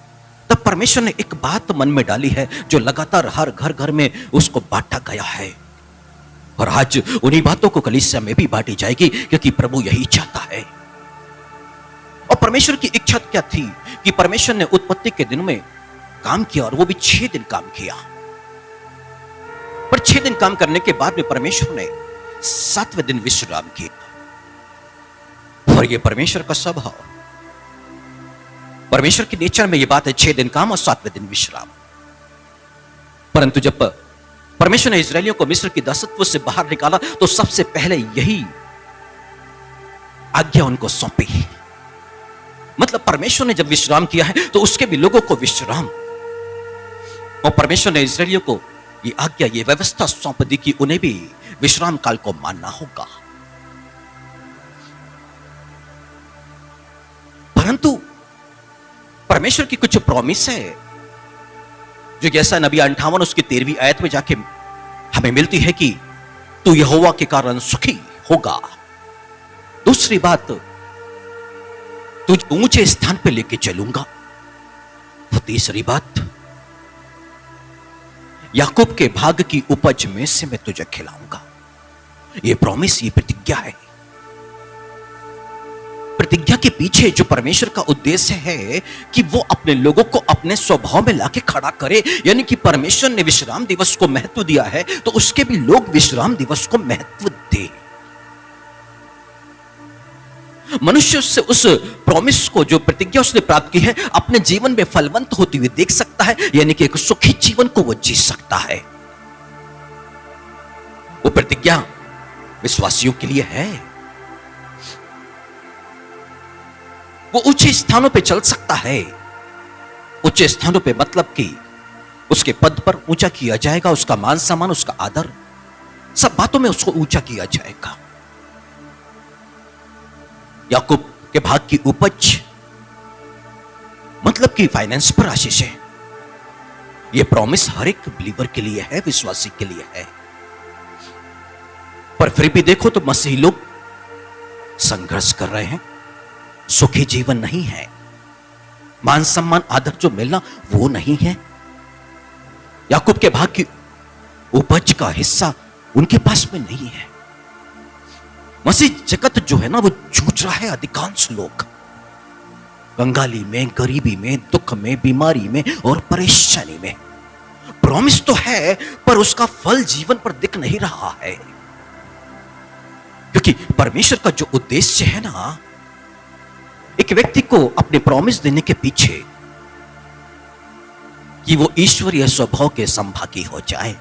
तब परमेश्वर ने एक बात मन में डाली है जो लगातार हर घर घर में उसको बांटा गया है। और आज उन्हीं बातों को कलीसिया में भी बांटी जाएगी क्योंकि प्रभु यही चाहता है। और परमेश्वर की इच्छा क्या थी कि परमेश्वर ने उत्पत्ति के दिन में काम किया और वो भी 6 दिन काम किया। पर 6 दिन काम करने के बाद में परमेश्वर ने 7वें दिन विश्राम किया। और ये परमेश्वर का स्वभाव, परमेश्वर की नेचर में ये बात है, 6 दिन काम और 7वें दिन विश्राम। परंतु जब परमेश्वर ने इजरायलियों को मिस्र की दासत्व से बाहर निकाला तो सबसे पहले यही आज्ञा उनको सौंपी। मतलब परमेश्वर ने जब विश्राम किया है तो उसके भी लोगों को विश्राम। और परमेश्वर ने इजरायलियों को ये आज्ञा, ये व्यवस्था सौंप दी कि उन्हें भी विश्राम काल को मानना होगा। परंतु परमेश्वर की कुछ प्रॉमिस है जो जैसा नबी 58 उसकी 13वीं आयत में जाके हमें मिलती है कि तू यहोवा के कारण सुखी होगा। दूसरी बात, तुझे ऊंचे स्थान पे लेके चलूंगा। तो तीसरी बात, याकूब के भाग की उपज में से मैं तुझे खिलाऊंगा। ये प्रॉमिस, ये प्रतिज्ञा है। प्रतिज्ञा के पीछे जो परमेश्वर का उद्देश्य है कि वो अपने लोगों को अपने स्वभाव में लाके खड़ा करे, यानी कि परमेश्वर ने विश्राम दिवस को महत्व दिया है तो उसके भी लोग विश्राम दिवस को महत्व दे। मनुष्य से उस प्रॉमिस को, जो प्रतिज्ञा उसने प्राप्त की है, अपने जीवन में फलवंत होती हुई देख सकता है, यानी कि एक सुखी जीवन को वो जी सकता है। वो प्रतिज्ञा विश्वासियों के लिए है। वो ऊंचे स्थानों पे चल सकता है। ऊंचे स्थानों पे मतलब कि उसके पद पर ऊंचा किया जाएगा, उसका मान सम्मान, उसका आदर, सब बातों में उसको ऊंचा किया जाएगा। याकूब के भाग की उपज मतलब कि फाइनेंस पर आशीष है। यह प्रॉमिस हर एक बिलीवर के लिए है, विश्वासी के लिए है। पर फिर भी देखो तो मसीही लोग संघर्ष कर रहे हैं। सुखी जीवन नहीं है, मान सम्मान आदर जो मिलना वो नहीं है। याकूब के भाग की उपज का हिस्सा उनके पास में नहीं है। मसीह जगत जो है ना वो जूझ रहा है। अधिकांश लोग कंगाली में, गरीबी में, दुख में, बीमारी में और परेशानी में। प्रॉमिस तो है पर उसका फल जीवन पर दिख नहीं रहा है, क्योंकि परमेश्वर का जो उद्देश्य है ना, एक व्यक्ति को अपने प्रॉमिस देने के पीछे कि वो ईश्वरीय स्वभाव के संभागी हो जाए,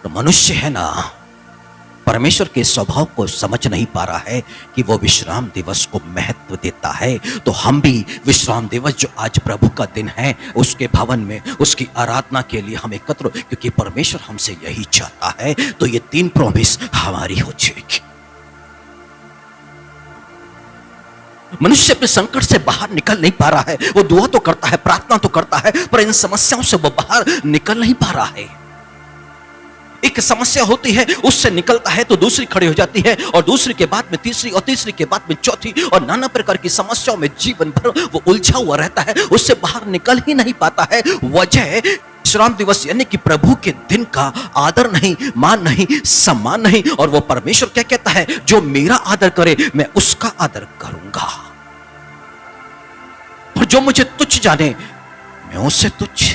तो मनुष्य है ना परमेश्वर के स्वभाव को समझ नहीं पा रहा है कि वो विश्राम दिवस को महत्व देता है। तो हम भी विश्राम दिवस जो आज प्रभु का दिन है, उसके भवन में उसकी आराधना के लिए हम एकत्र, क्योंकि परमेश्वर हमसे यही चाहता है। तो ये 3 प्रॉमिस हमारी हो जाएगी। मनुष्य अपने संकट से बाहर निकल नहीं पा रहा है। वो दुआ तो करता है, प्रार्थना तो करता है, पर इन समस्याओं से वो बाहर निकल नहीं पा रहा है। एक समस्या होती है, उससे निकलता है तो दूसरी खड़ी हो जाती है, और दूसरी के बाद में तीसरी, और तीसरी के बाद में चौथी, और नाना प्रकार की समस्याओं में जीवन भर वो उलझा हुआ रहता है, उससे बाहर निकल ही नहीं पाता है। वजह विश्राम दिवस यानी कि प्रभु के दिन का आदर नहीं, मान नहीं, सम्मान नहीं। और वो परमेश्वर क्या कहता है, जो मेरा आदर करे मैं उसका आदर करूंगा, और जो मुझे तुच्छ जाने मैं उससे तुच्छ।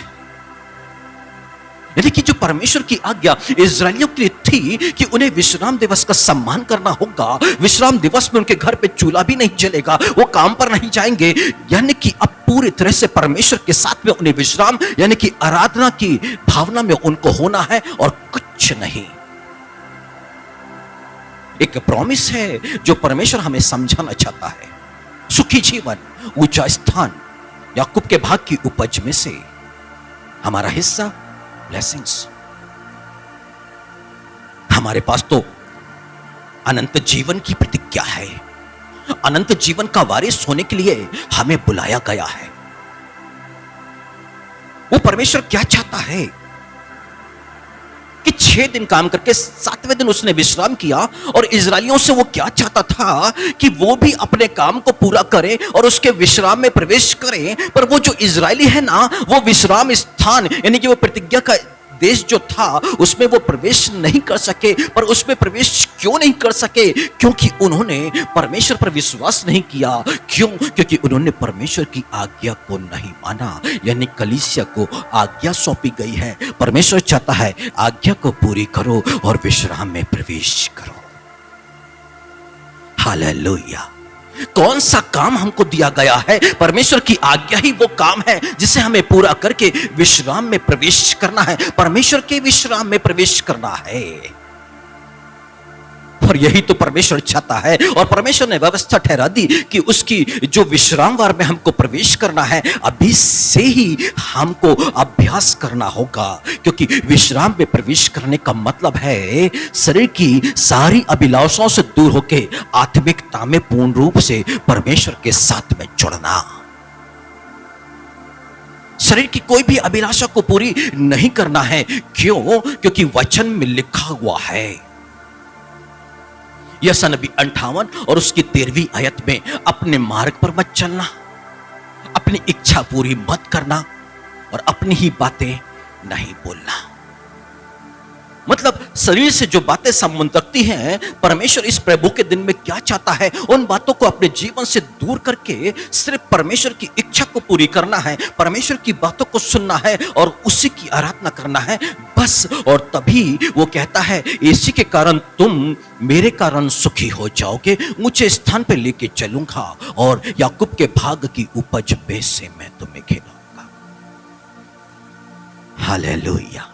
यानी कि जो परमेश्वर की आज्ञा इस्राएलियों के लिए थी कि उन्हें विश्राम दिवस का सम्मान करना होगा, विश्राम दिवस में उनके घर पे चूल्हा भी नहीं जलेगा, वो काम पर नहीं जाएंगे, यानी कि अब पूरी तरह से परमेश्वर के साथ में उन्हें विश्राम यानी कि आराधना की भावना में उनको होना है और कुछ नहीं। एक प्रॉमिस है जो परमेश्वर हमें समझाना चाहता है। सुखी जीवन, ऊंचा स्थान, याकूब के भाग की उपज में से हमारा हिस्सा ब्लेसिंग्स। हमारे पास तो अनंत जीवन की प्रतिज्ञा है। अनंत जीवन का वारिस होने के लिए हमें बुलाया गया है। वो परमेश्वर क्या चाहता है कि 6 दिन काम करके 7वें दिन उसने विश्राम किया, और इजरायलियों से वो क्या चाहता था कि वो भी अपने काम को पूरा करें और उसके विश्राम में प्रवेश करें। पर वो जो इजरायली है ना, वो विश्राम स्थान यानी कि वो प्रतिज्ञा का देश जो था उसमें वो प्रवेश नहीं कर सके। पर उसमें प्रवेश क्यों नहीं कर सके? क्योंकि उन्होंने परमेश्वर पर विश्वास नहीं किया। क्यों? क्योंकि उन्होंने परमेश्वर की आज्ञा को नहीं माना। यानी कलीसिया को आज्ञा सौंपी गई है, परमेश्वर चाहता है आज्ञा को पूरी करो और विश्राम में प्रवेश करो। हालेलुया। कौन सा काम हमको दिया गया है? परमेश्वर की आज्ञा ही वो काम है जिसे हमें पूरा करके विश्राम में प्रवेश करना है, परमेश्वर के विश्राम में प्रवेश करना है। और यही तो परमेश्वर चाहता है, और परमेश्वर ने व्यवस्था ठहरा दी कि उसकी जो विश्राम वार में हमको प्रवेश करना है, अभी से ही हमको अभ्यास करना होगा। क्योंकि विश्राम में प्रवेश करने का मतलब है शरीर की सारी अभिलाषाओं से दूर होकर आत्मिकता में पूर्ण रूप से परमेश्वर के साथ में जुड़ना। शरीर की कोई भी अभिलाषा को पूरी नहीं करना है। क्यों? क्योंकि वचन में लिखा हुआ है, यशायाह नबी 58 और उसकी 13वीं आयत में, अपने मार्ग पर मत चलना, अपनी इच्छा पूरी मत करना और अपनी ही बातें नहीं बोलना। मतलब शरीर से जो बातें संबंध रखती हैं, परमेश्वर इस प्रभु के दिन में क्या चाहता है, उन बातों को अपने जीवन से दूर करके सिर्फ परमेश्वर की इच्छा को पूरी करना है, परमेश्वर की बातों को सुनना है और उसी की आराधना करना है, बस। और तभी वो कहता है, इसी के कारण तुम मेरे कारण सुखी हो जाओगे, ऊंचे स्थान पे लेके चलूंगा और याकूब के भाग की उपज में से मैं तुम्हें खिलाऊंगा। हालेलुया।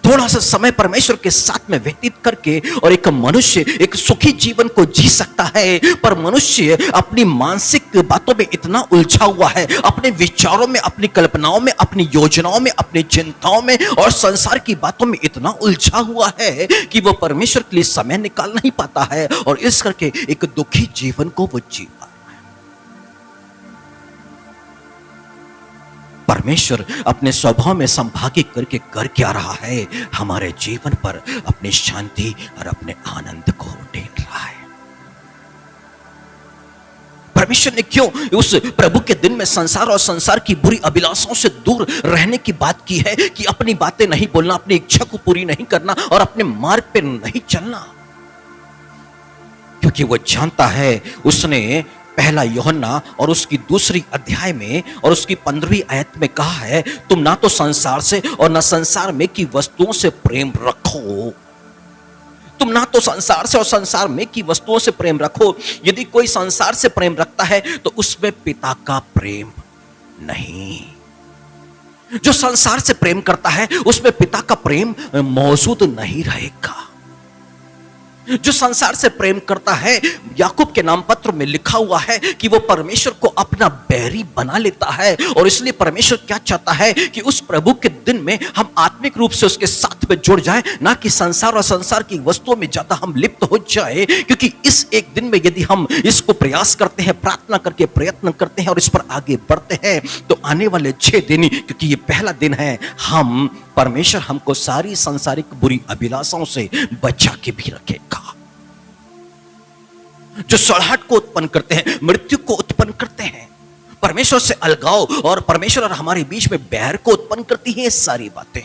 थोड़ा सा समय परमेश्वर के साथ में व्यतीत करके और एक मनुष्य एक सुखी जीवन को जी सकता है। पर मनुष्य अपनी मानसिक बातों में इतना उलझा हुआ है, अपने विचारों में, अपनी कल्पनाओं में, अपनी योजनाओं में, अपनी चिंताओं में और संसार की बातों में इतना उलझा हुआ है कि वो परमेश्वर के लिए समय निकाल नहीं पाता है और इस करके एक दुखी जीवन को वो जी पा। परमेश्वर अपने स्वभाव में संभागी करके कर क्या रहा है, हमारे जीवन पर अपनी शांति और अपने आनंद को ढेर रहा है। परमेश्वर ने क्यों उस प्रभु के दिन में संसार और संसार की बुरी अभिलाषाओं से दूर रहने की बात की है कि अपनी बातें नहीं बोलना, अपनी इच्छा को पूरी नहीं करना और अपने मार्ग पे नहीं चलना? क्योंकि वो जानता है, उसने पहला यूहन्ना और उसकी 2 अध्याय में और उसकी 15वीं आयत में कहा है, तुम ना तो संसार से और ना संसार में की वस्तुओं से प्रेम रखो। तुम ना तो संसार से और संसार में की वस्तुओं से प्रेम रखो। यदि कोई संसार से प्रेम रखता है तो उसमें पिता का प्रेम नहीं। जो संसार से प्रेम करता है उसमें पिता का प्रेम मौजूद नहीं रहेगा। जो संसार से प्रेम करता है, याकूब के नाम पत्र में लिखा हुआ है कि वो परमेश्वर को अपना बैरी बना लेता है। और इसलिए परमेश्वर क्या चाहता है कि उस प्रभु के दिन में हम आत्मिक रूप से उसके साथ में जुड़ जाएं, ना कि संसार और संसार की वस्तुओं में ज्यादा हम लिप्त हो जाए। क्योंकि इस एक दिन में यदि हम इसको प्रयास करते हैं, प्रार्थना करके प्रयत्न करते हैं और इस पर आगे बढ़ते हैं, तो आने वाले 6 दिन, क्योंकि ये पहला दिन है, हम परमेश्वर हमको सारी संसारिक बुरी अभिलाषाओं से बचा के भी रखेगा। जो सड़ाहट को उत्पन्न करते हैं, मृत्यु को उत्पन्न करते हैं, परमेश्वर से अलगाव और परमेश्वर और हमारे बीच में बैर को उत्पन्न करती हैं, ये सारी बातें।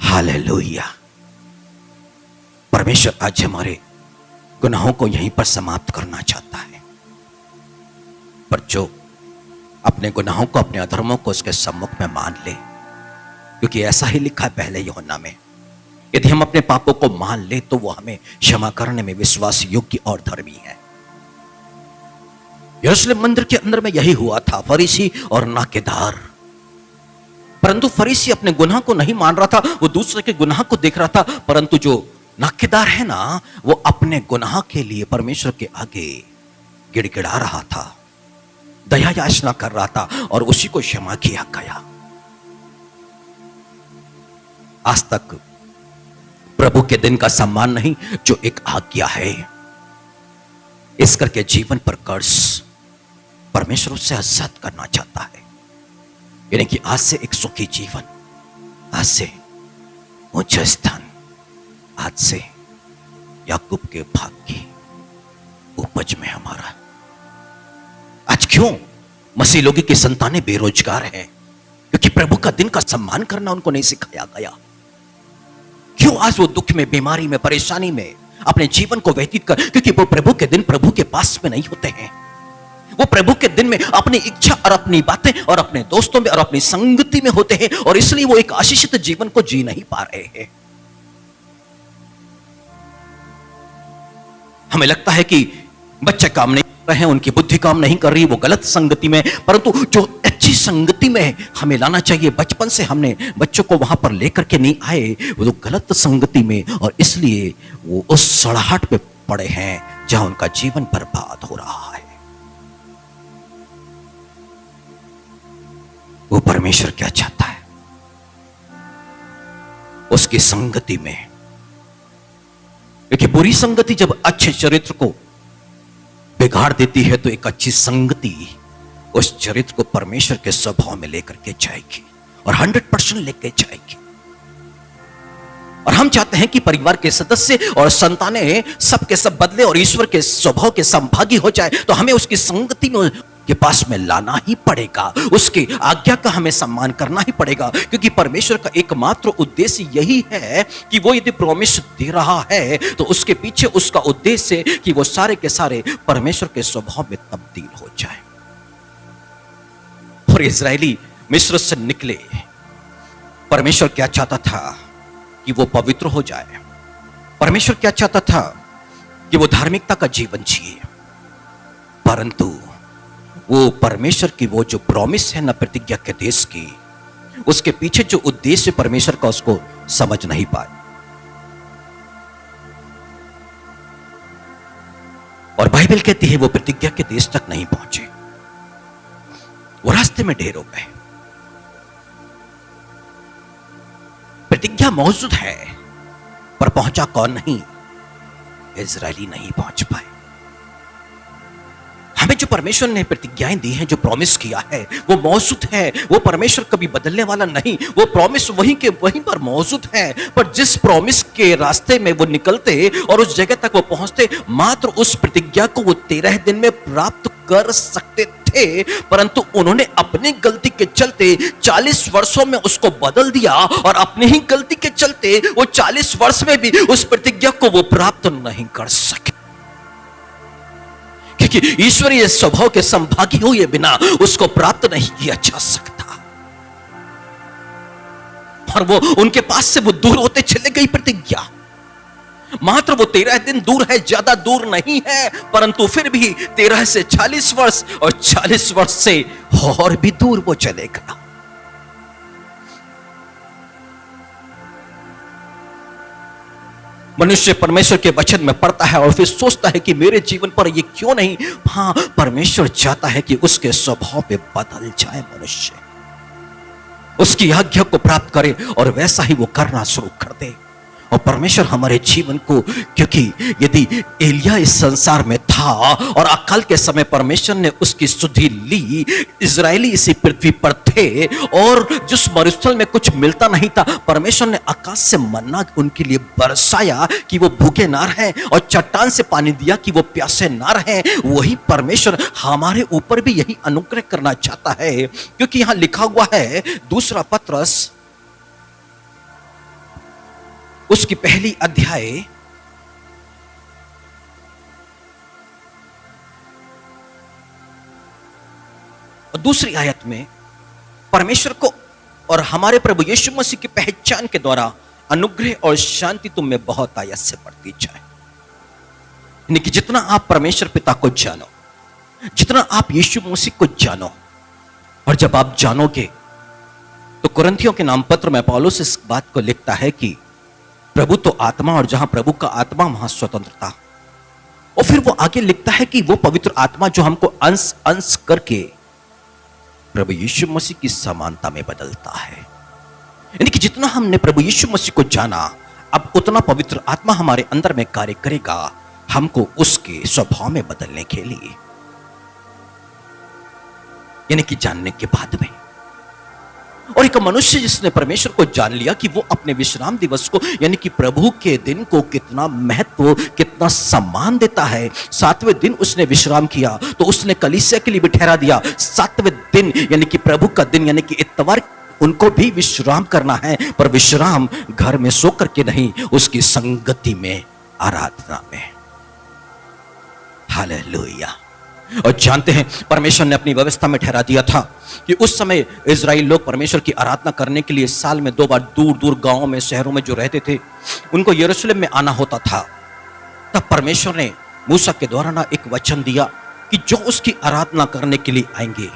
हालेलुया। परमेश्वर आज हमारे गुनाहों को यहीं पर समाप्त करना चाहता है। पर जो अपने गुनाहों को, अपने अधर्मों को उसके सम्मुख में मान ले, क्योंकि ऐसा ही लिखा है पहले यूहन्ना में, यदि हम अपने पापों को मान ले तो वो हमें क्षमा करने में विश्वास योग्य और धर्मी है। यरूशलेम मंदिर के अंदर में यही हुआ था, फरीसी और नाकेदार। परंतु फरीसी अपने गुनाह को नहीं मान रहा था, वो दूसरे के गुनाह को देख रहा था। परंतु जो नाकेदार है ना, वो अपने गुनाह के लिए परमेश्वर के आगे गिड़गिड़ा रहा था, दया याचना कर रहा था और उसी को क्षमा किया गया। आज तक प्रभु के दिन का सम्मान नहीं, जो एक आज्ञा है, इस करके जीवन पर कर्ज परमेश्वर उससे आजाद करना चाहता है। यानी कि आज से एक सुखी जीवन, आज से ऊंचा स्थान, आज से याकूब के भाग की उपज में हमारा। आज क्यों मसीह लोगों की संतानें बेरोजगार हैं? क्योंकि प्रभु का दिन का सम्मान करना उनको नहीं सिखाया गया। क्यों आज वो दुख में, बीमारी में, परेशानी में अपने जीवन को व्यतीत कर? क्योंकि वो प्रभु के दिन प्रभु के पास में नहीं होते हैं। वो प्रभु के दिन में अपनी इच्छा और अपनी बातें और अपने दोस्तों में और अपनी संगति में होते हैं और इसलिए वो एक आशीषित जीवन को जी नहीं पा रहे हैं। हमें लगता है कि बच्चे काम नहीं कर रहे हैं, उनकी बुद्धि काम नहीं कर रही, वो गलत संगति में। परंतु जो अच्छी संगति में हमें लाना चाहिए। बचपन से हमने बच्चों को वहां पर लेकर के नहीं आए, वो तो गलत संगति में, और इसलिए वो उस सड़ाहट पे पड़े हैं जहां उनका जीवन बर्बाद हो रहा है। वो परमेश्वर क्या चाहता है? उसकी संगति में, क्योंकि बुरी संगति जब अच्छे चरित्र को बिगाड़ देती है तो एक अच्छी संगति उस चरित्र को परमेश्वर के स्वभाव में लेकर के जाएगी और 100% लेके जाएगी। और हम चाहते हैं कि परिवार के सदस्य और संतानें सब के सब बदले और ईश्वर के स्वभाव के संभागी हो जाए, तो हमें उसकी संगति में के पास में लाना ही पड़ेगा, उसकी आज्ञा का हमें सम्मान करना ही पड़ेगा, क्योंकि परमेश्वर का एकमात्र उद्देश्य यही है कि वो यदि प्रॉमिस दे रहा है तो उसके पीछे उसका उद्देश्य है कि वो सारे के सारे परमेश्वर के स्वभाव में तब्दील हो जाए। और इजरायली मिस्र से निकले, परमेश्वर क्या चाहता था? कि वो पवित्र हो जाए। परमेश्वर क्या चाहता था? कि वो धार्मिकता का जीवन जिए। परंतु वो परमेश्वर की वो जो प्रॉमिस है ना प्रतिज्ञा के देश की, उसके पीछे जो उद्देश्य परमेश्वर का उसको समझ नहीं पाए। और बाइबल कहती है वो प्रतिज्ञा के देश तक नहीं पहुंचे, वो रास्ते में ढेर हो गए। प्रतिज्ञा मौजूद है पर पहुंचा कौन नहीं? इजरायली नहीं पहुंच पाए। हमें जो परमेश्वर ने प्रतिज्ञाएं दी हैं, जो प्रॉमिस किया है, वो मौजूद है। वो परमेश्वर कभी बदलने वाला नहीं, वो प्रॉमिस वहीं के वहीं पर मौजूद है। पर जिस प्रॉमिस के रास्ते में वो निकलते और उस जगह तक वो पहुंचते, मात्र उस प्रतिज्ञा को वो 13 दिन में प्राप्त कर सकते थे, परंतु उन्होंने अपनी गलती के चलते 40 वर्षों में उसको बदल दिया, और अपनी ही गलती के चलते वो 40 वर्ष में भी उस प्रतिज्ञा को वो प्राप्त नहीं कर सके। क्योंकि ईश्वरीय स्वभाव के संभागी हुए बिना उसको प्राप्त नहीं किया जा सकता। और वो उनके पास से वो दूर होते चले गई प्रतिज्ञा। मात्र वो 13 दिन दूर है, ज्यादा दूर नहीं है, परंतु फिर भी 13 से 40 वर्ष और 40 वर्ष से और भी दूर वो चलेगा। मनुष्य परमेश्वर के वचन में पढ़ता है और फिर सोचता है कि मेरे जीवन पर ये क्यों नहीं। हां, परमेश्वर चाहता है कि उसके स्वभाव पे बदल जाए मनुष्य, उसकी आज्ञा को प्राप्त करे और वैसा ही वो करना शुरू कर दे। और परमेश्वर हमारे जीवन को, क्योंकि यदि एलिया इस संसार में था और अकाल के समय परमेश्वर ने उसकी सुधि ली, इजरायली इसी पृथ्वी पर थे और जिस मरुस्थल में कुछ मिलता नहीं था, परमेश्वर ने आकाश से मन्ना उनके लिए बरसाया कि वो भूखे ना रहें, और चट्टान से पानी दिया कि वो प्यासे ना रहें। वही परमेश्वर हमारे ऊपर भी यही अनुग्रह करना चाहता है, क्योंकि यहां लिखा हुआ है दूसरा पत्रस उसकी पहली अध्याय और दूसरी आयत में परमेश्वर को और हमारे प्रभु यीशु मसीह की पहचान के द्वारा अनुग्रह और शांति तुम में बहुत आयत से बढ़ती जाए। यानी कि जितना आप परमेश्वर पिता को जानो, जितना आप यीशु मसीह को जानो, और जब आप जानोगे तो कुरिन्थियों के नाम पत्र में पौलुस इस बात को लिखता है कि प्रभु तो आत्मा, और जहां प्रभु का आत्मा वहां स्वतंत्रता। और फिर वो आगे लिखता है कि वो पवित्र आत्मा जो हमको अंश अंश करके प्रभु यीशु मसीह की समानता में बदलता है। यानी कि जितना हमने प्रभु यीशु मसीह को जाना, अब उतना पवित्र आत्मा हमारे अंदर में कार्य करेगा हमको उसके स्वभाव में बदलने के लिए। यानी कि जानने के बाद में, और एक मनुष्य जिसने परमेश्वर को जान लिया कि वो अपने विश्राम दिवस को, यानी कि प्रभु के दिन को कितना महत्व, कितना सम्मान देता है। 7वें दिन उसने विश्राम किया तो उसने कलीसिया के लिए भी ठहरा दिया 7वें दिन, यानी कि प्रभु का दिन, यानी कि इत्वार, उनको भी विश्राम करना है, पर विश्राम घर में सो करके नहीं, उसकी संगति में, आराधना में। हालेलुया। और जानते हैं परमेश्वर ने अपनी व्यवस्था में ठहरा दिया था कि उस समय इजराइल लोग परमेश्वर की आराधना करने के लिए साल में 2 बार दूर दूर गांवों में, शहरों में जो रहते थे, उनको यरूशलेम में आना होता था। तब परमेश्वर ने मूसा के द्वारा ना एक वचन दिया कि जो उसकी आराधना करने के लिए आएंगे,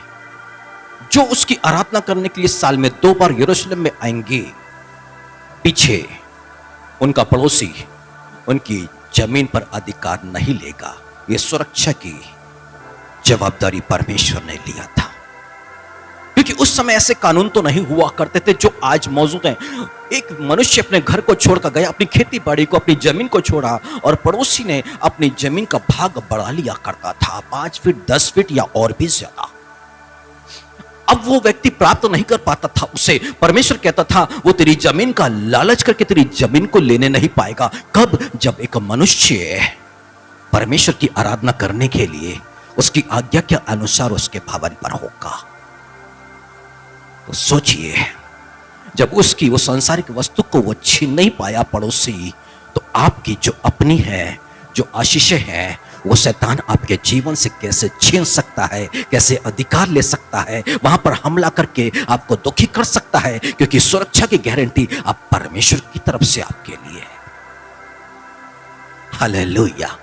जो उसकी आराधना करने के लिए साल में 2 बार यरूशलेम में आएंगे, पीछे उनका पड़ोसी उनकी जमीन पर अधिकार नहीं लेगा। यह सुरक्षा की जवाबदारी परमेश्वर ने लिया था, क्योंकि उस समय ऐसे कानून तो नहीं हुआ करते थे जो आज मौजूद हैं। एक मनुष्य अपने घर को छोड़कर गया, अपनी खेती बाड़ी को, अपनी जमीन को छोड़ा, और पड़ोसी ने अपनी जमीन का भाग बढ़ा लिया करता था, 5 फीट 10 फीट या और भी ज्यादा। अब वो व्यक्ति प्राप्त नहीं कर पाता था उसे। परमेश्वर कहता था वो तेरी जमीन का लालच करके तेरी जमीन को लेने नहीं पाएगा। कब? जब एक मनुष्य परमेश्वर की आराधना करने के लिए उसकी आज्ञा के अनुसार उसके भवन पर होगा। तो सोचिए, जब उसकी वो सांसारिक वस्तु को वो छीन नहीं पाया पड़ोसी, तो आपकी जो अपनी है, जो आशीषें हैं, वो शैतान आपके जीवन से कैसे छीन सकता है, कैसे अधिकार ले सकता है, वहां पर हमला करके आपको दुखी कर सकता है, क्योंकि सुरक्षा की गारंटी आप परमेश्वर की तरफ से आपके लिए है। हालेलुया।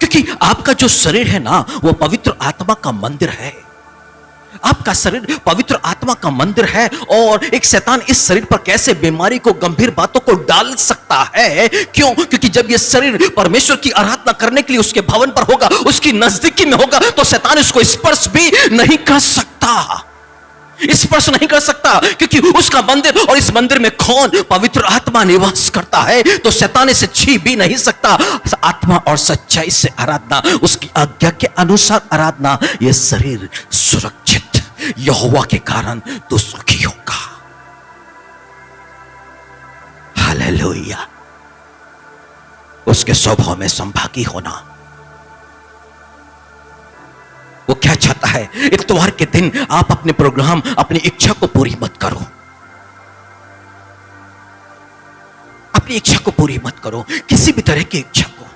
क्योंकि आपका जो शरीर है ना, वो पवित्र आत्मा का मंदिर है। आपका शरीर पवित्र आत्मा का मंदिर है, और एक शैतान इस शरीर पर कैसे बीमारी को, गंभीर बातों को डाल सकता है? क्यों? क्योंकि जब यह शरीर परमेश्वर की आराधना करने के लिए उसके भवन पर होगा, उसकी नजदीकी में होगा, तो शैतान इसको स्पर्श भी नहीं कर सकता, स्पर्श नहीं कर सकता, क्योंकि उसका मंदिर, और इस मंदिर में कौन? पवित्र आत्मा निवास करता है। तो शैतान इसे छू भी नहीं सकता। आत्मा और सच्चाई से आराधना, उसकी आज्ञा के अनुसार आराधना, यह शरीर सुरक्षित यहोवा के कारण तो सुखी होगा। हालेलुया। उसके स्वभाव में संभागी होना। वो क्या चाहता है? इतवार के दिन आप अपने प्रोग्राम, अपनी इच्छा को पूरी मत करो, अपनी इच्छा को पूरी मत करो, किसी भी तरह की इच्छा को।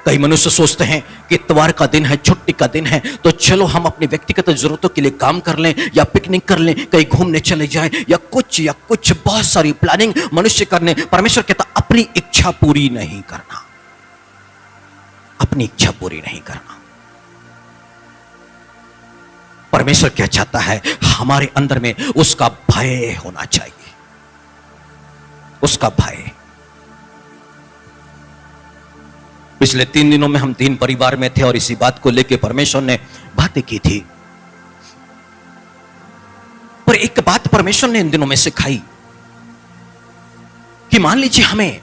कई मनुष्य सोचते हैं कि इतवार का दिन है, छुट्टी का दिन है, तो चलो हम अपनी व्यक्तिगत जरूरतों के लिए काम कर लें, या पिकनिक कर लें, कहीं घूमने चले जाएं, या कुछ बहुत सारी प्लानिंग मनुष्य करने। परमेश्वर कहता अपनी इच्छा पूरी नहीं करना, अपनी इच्छा पूरी नहीं करना। परमेश्वर क्या चाहता है? हमारे अंदर में उसका भय होना चाहिए, उसका भय। पिछले 3 दिनों में हम 3 परिवार में थे, और इसी बात को लेकर परमेश्वर ने बातें की थी। पर एक बात परमेश्वर ने इन दिनों में सिखाई कि मान लीजिए हमें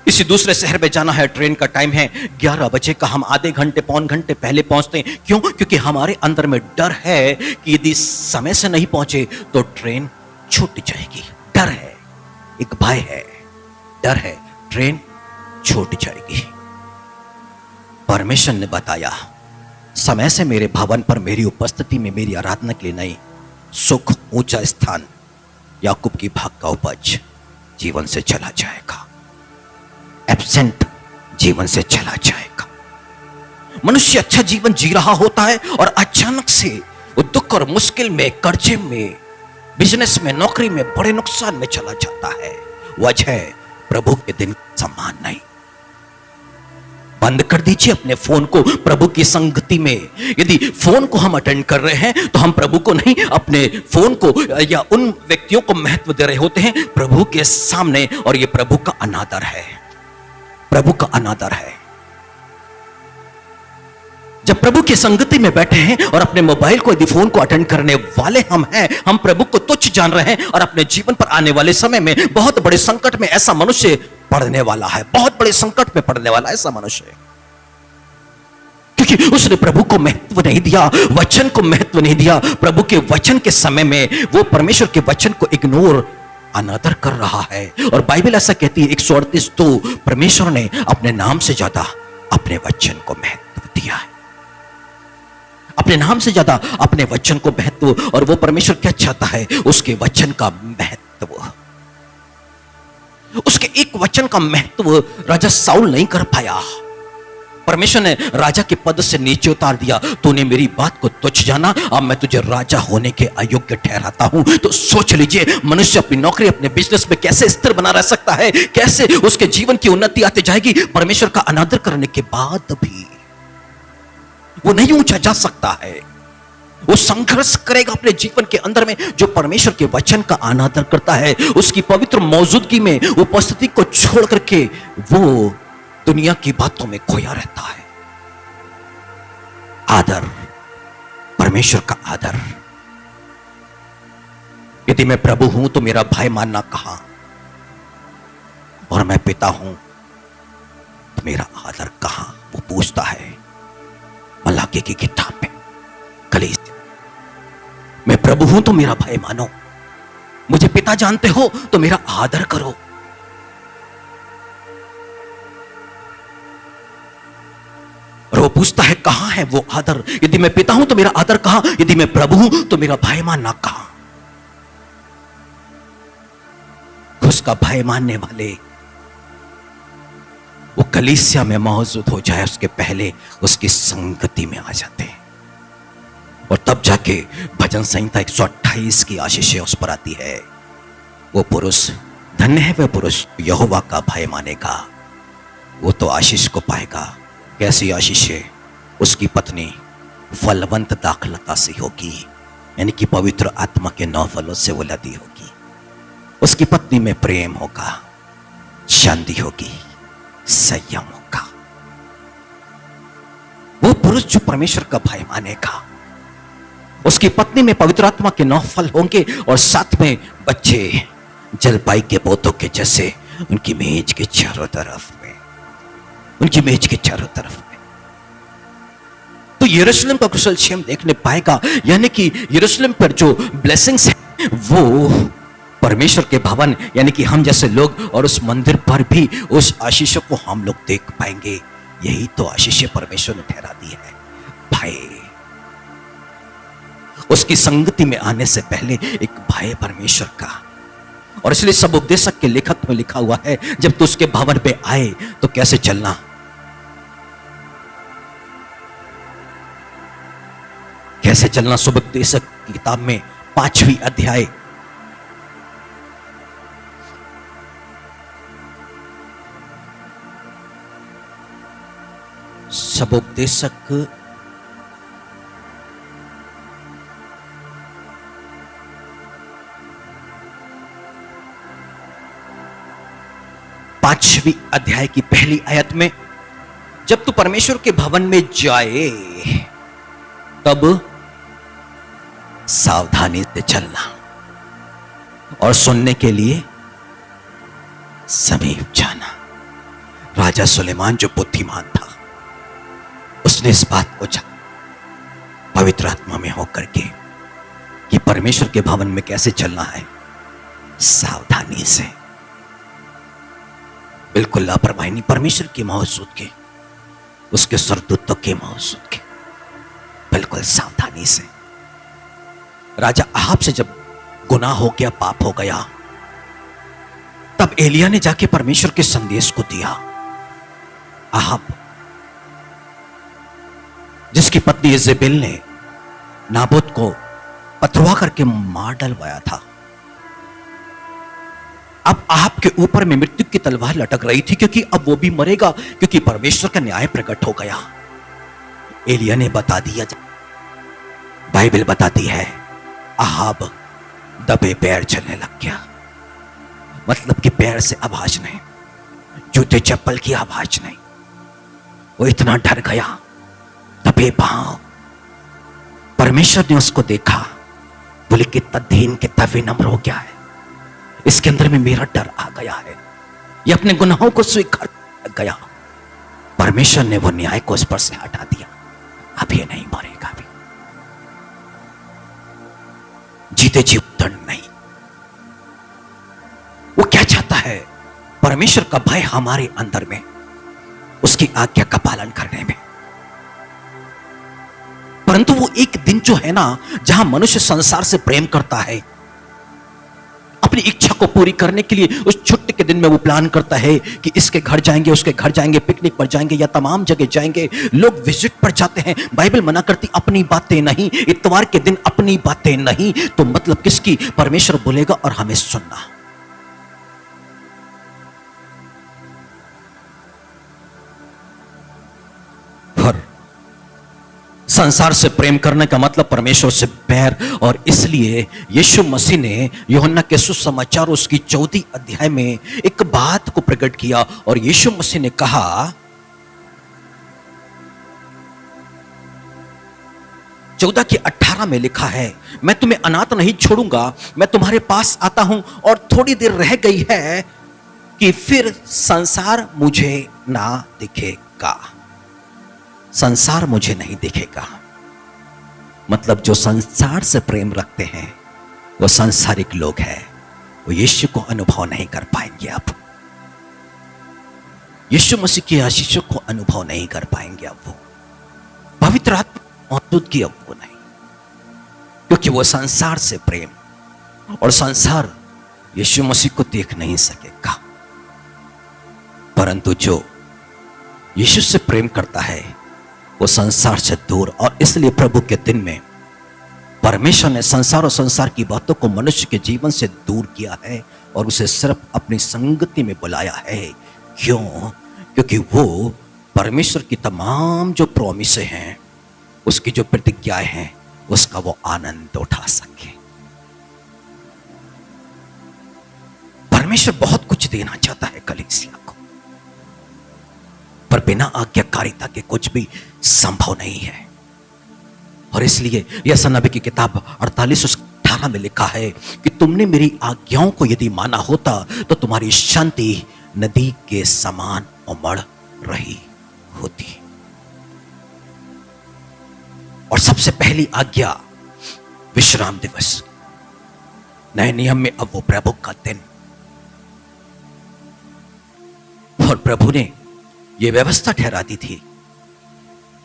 किसी दूसरे शहर में जाना है, ट्रेन का टाइम है 11 बजे का, हम आधे घंटे पौन घंटे पहले पहुंचते हैं। क्यों? क्योंकि हमारे अंदर में डर है कि यदि समय से नहीं पहुंचे तो ट्रेन छूट जाएगी। डर है, एक भय है, डर है, ट्रेन छूट जाएगी। परमेश्वर ने बताया समय से मेरे भवन पर मेरी उपस्थिति में मेरी आराधना के लिए नहीं, सुख, ऊंचा स्थान, याकूब की भाग का उपज जीवन से चला जाएगा, एब्सेंट जीवन से चला जाएगा। मनुष्य अच्छा जीवन जी रहा होता है, और अचानक से वो दुख और मुश्किल में, कर्जे में, बिजनेस में, नौकरी में बड़े नुकसान में चला जाता है। वजह प्रभु के दिन सम्मान नहीं। बंद कर दीजिए अपने फोन को प्रभु की संगति में। यदि फोन को हम अटेंड कर रहे हैं तो हम प्रभु को नहीं, अपने फोन को या उन व्यक्तियों को महत्व दे रहे होते हैं प्रभु के सामने, और यह प्रभु का अनादर है, प्रभु का अनादर है। जब प्रभु की संगति में बैठे हैं और अपने मोबाइल को, यदि फोन को अटेंड करने वाले हम हैं, हम प्रभु को तुच्छ जान रहे हैं, और अपने जीवन पर आने वाले समय में बहुत बड़े संकट में ऐसा मनुष्य पड़ने वाला है, बहुत बड़े संकट में पड़ने वाला ऐसा मनुष्य, क्योंकि उसने प्रभु को महत्व नहीं दिया, वचन को महत्व नहीं दिया। प्रभु के वचन के समय में वो परमेश्वर के वचन को इग्नोर, अनादर कर रहा है। और बाइबल ऐसा कहती है 138, तो परमेश्वर ने अपने नाम से ज्यादा अपने वचन को महत्व दिया है, अपने नाम से ज्यादा अपने वचन को महत्व। और वो परमेश्वर क्या चाहता है? उसके वचन का महत्व। उसके एक वचन का महत्व राजा साउल नहीं कर पाया। परमेश्वर ने राजा के पद से नीचे उतार दिया। तूने मेरी बात को तुच्छ जाना, अब मैं तुझे राजा होने के अयोग्य ठहराता हूं। तो सोच लीजिए, मनुष्य अपनी नौकरी, अपने बिजनेस में कैसे स्थिर बना रह सकता है, कैसे उसके जीवन की उन्नति आती जाएगी परमेश्वर का अनादर करने के बाद भी। वो नहीं ऊंचा जा सकता है। वो संघर्ष करेगा अपने जीवन के अंदर में। जो परमेश्वर के वचन का अनादर करता है, उसकी पवित्र मौजूदगी में उपस्थिति को छोड़ करके वो दुनिया की बातों में खोया रहता है। आदर, परमेश्वर का आदर। यदि मैं प्रभु हूं तो मेरा भाई मानना कहां, और मैं पिता हूं तो मेरा आदर कहां, वो पूछता है मलाकी की किताब में। कलीसिया, मैं प्रभु हूं तो मेरा भय मानो, मुझे पिता जानते हो तो मेरा आदर करो। और वो पूछता है कहां है वो आदर। यदि मैं पिता हूं तो मेरा आदर कहां, यदि मैं प्रभु हूं तो मेरा भय मानना कहां। उसका भय मानने वाले वो कलीसिया में मौजूद हो जाए उसके पहले उसकी संगति में आ जाते हैं, और तब जाके भजन संहिता 128 की आशीषें उस पर आती है। वो पुरुष, धन्य है वह पुरुष यहोवा का भय मानेगा, वो तो आशीष को पाएगा। कैसी आशीष है? उसकी पत्नी फलवंत दाखलता से होगी, यानी कि पवित्र आत्मा के 9 फलों से वो लदी होगी। उसकी पत्नी में प्रेम होगा, शांति होगी, संयम होगा। वो पुरुष जो परमेश्वर का भय मानेगा, उसकी पत्नी में पवित्र आत्मा के 9 फल होंगे, और साथ में बच्चे जलपाई के पौधों के जैसे उनकी मेज के चारों तरफ में, उनकी मेज के चारों तरफ में। तो यरूशलेम का कुशल क्षेम देखने पाएगा, यानी कि यरूशलेम पर जो ब्लेसिंग्स है वो परमेश्वर के भवन यानी कि हम जैसे लोग, और उस मंदिर पर भी उस आशीषों को हम लोग देख पाएंगे। यही तो आशीषें परमेश्वर ने ठहरा दी है। भाई, उसकी संगति में आने से पहले एक भय परमेश्वर का। और इसलिए सब उपदेशक के लेखक में लिखा हुआ है, जब तू उसके भवन पे आए तो कैसे चलना, कैसे चलना। सब उपदेशक की किताब में 5वीं अध्याय सबोपदेशक 5वीं अध्याय की पहली आयत में, जब तू परमेश्वर के भवन में जाए तब सावधानी से चलना और सुनने के लिए समीप जाना। राजा सुलेमान जो बुद्धिमान था, उसने इस बात को पवित्र आत्मा में होकर के कि परमेश्वर के भवन में कैसे चलना है, सावधानी से, बिल्कुल लापरवाही नहीं। परमेश्वर की मौजूदगी, उसके सरदूतों के मौजूदगी, बिल्कुल सावधानी से। राजा अहाब से जब गुनाह हो गया, पाप हो गया, तब एलिया ने जाके परमेश्वर के संदेश को दिया। अहाब, जिसकी पत्नी इजेबेल ने नाबोत को पथरवा करके मार डलवाया था, अब अहाब के ऊपर में मृत्यु की तलवार लटक रही थी, क्योंकि अब वो भी मरेगा, क्योंकि परमेश्वर का न्याय प्रकट हो गया। एलिया ने बता दिया, बाइबल बताती है अहाब दबे पैर चलने लग गया। मतलब कि पैर से आवाज नहीं, जूते चप्पल की आवाज नहीं, वो इतना डर गया, दबे पांव। परमेश्वर ने उसको देखा, बोले कितना दीन, कितना विनम्र हो गया है, इसके अंदर में मेरा डर आ गया है, ये अपने गुनाहों को स्वीकार कर गया। परमेश्वर ने वो न्याय को उस पर से हटा दिया, अब ये नहीं मरेगा भी, जीते जी दंड नहीं। वो क्या चाहता है? परमेश्वर का भय हमारे अंदर में, उसकी आज्ञा का पालन करने में। परंतु वो एक दिन जो है ना, जहां मनुष्य संसार से प्रेम करता है, अपनी इच्छा को पूरी करने के लिए उस छुट्टी के दिन में वो प्लान करता है कि इसके घर जाएंगे, उसके घर जाएंगे, पिकनिक पर जाएंगे या तमाम जगह जाएंगे, लोग विजिट पर जाते हैं। बाइबल मना करती अपनी बातें नहीं, इतवार के दिन अपनी बातें नहीं, तो मतलब किसकी? परमेश्वर बोलेगा और हमें सुनना। और संसार से प्रेम करने का मतलब परमेश्वर से बैर। और इसलिए यीशु मसीह ने यूहन्ना के सुसमाचार उसकी 14 अध्याय में एक बात को प्रकट किया और यीशु मसीह ने कहा, 14 के 18 में लिखा है, मैं तुम्हें अनाथ नहीं छोड़ूंगा, मैं तुम्हारे पास आता हूं। और थोड़ी देर रह गई है कि फिर संसार मुझे ना दिखेगा। संसार मुझे नहीं दिखेगा मतलब जो संसार से प्रेम रखते हैं वो सांसारिक लोग हैं, वो यीशु को अनुभव नहीं कर पाएंगे। अब यीशु मसीह की आशीषों को अनुभव नहीं कर पाएंगे। अब वो पवित्र आत्मा मौजूदगी अब वो नहीं, क्योंकि वो संसार से प्रेम और संसार यीशु मसीह को देख नहीं सकेगा। परंतु जो यीशु से प्रेम करता है वो संसार से दूर। और इसलिए प्रभु के दिन में परमेश्वर ने संसार और संसार की बातों को मनुष्य के जीवन से दूर किया है और उसे सिर्फ अपनी संगति में बुलाया है। क्यों? क्योंकि वो परमेश्वर की तमाम जो प्रॉमिसें हैं, उसकी जो प्रतिज्ञाएं हैं, उसका वो आनंद उठा सके। परमेश्वर बहुत कुछ देना चाहता है कलीसिया को, पर बिना आज्ञाकारिता के कुछ भी संभव नहीं है। और इसलिए यशायाह नबी की किताब 48:18 में लिखा है कि तुमने मेरी आज्ञाओं को यदि माना होता तो तुम्हारी शांति नदी के समान उमड़ रही होती। और सबसे पहली आज्ञा विश्राम दिवस। नए नियम में अब वो प्रभु का दिन, और प्रभु ने यह व्यवस्था ठहरा दी थी।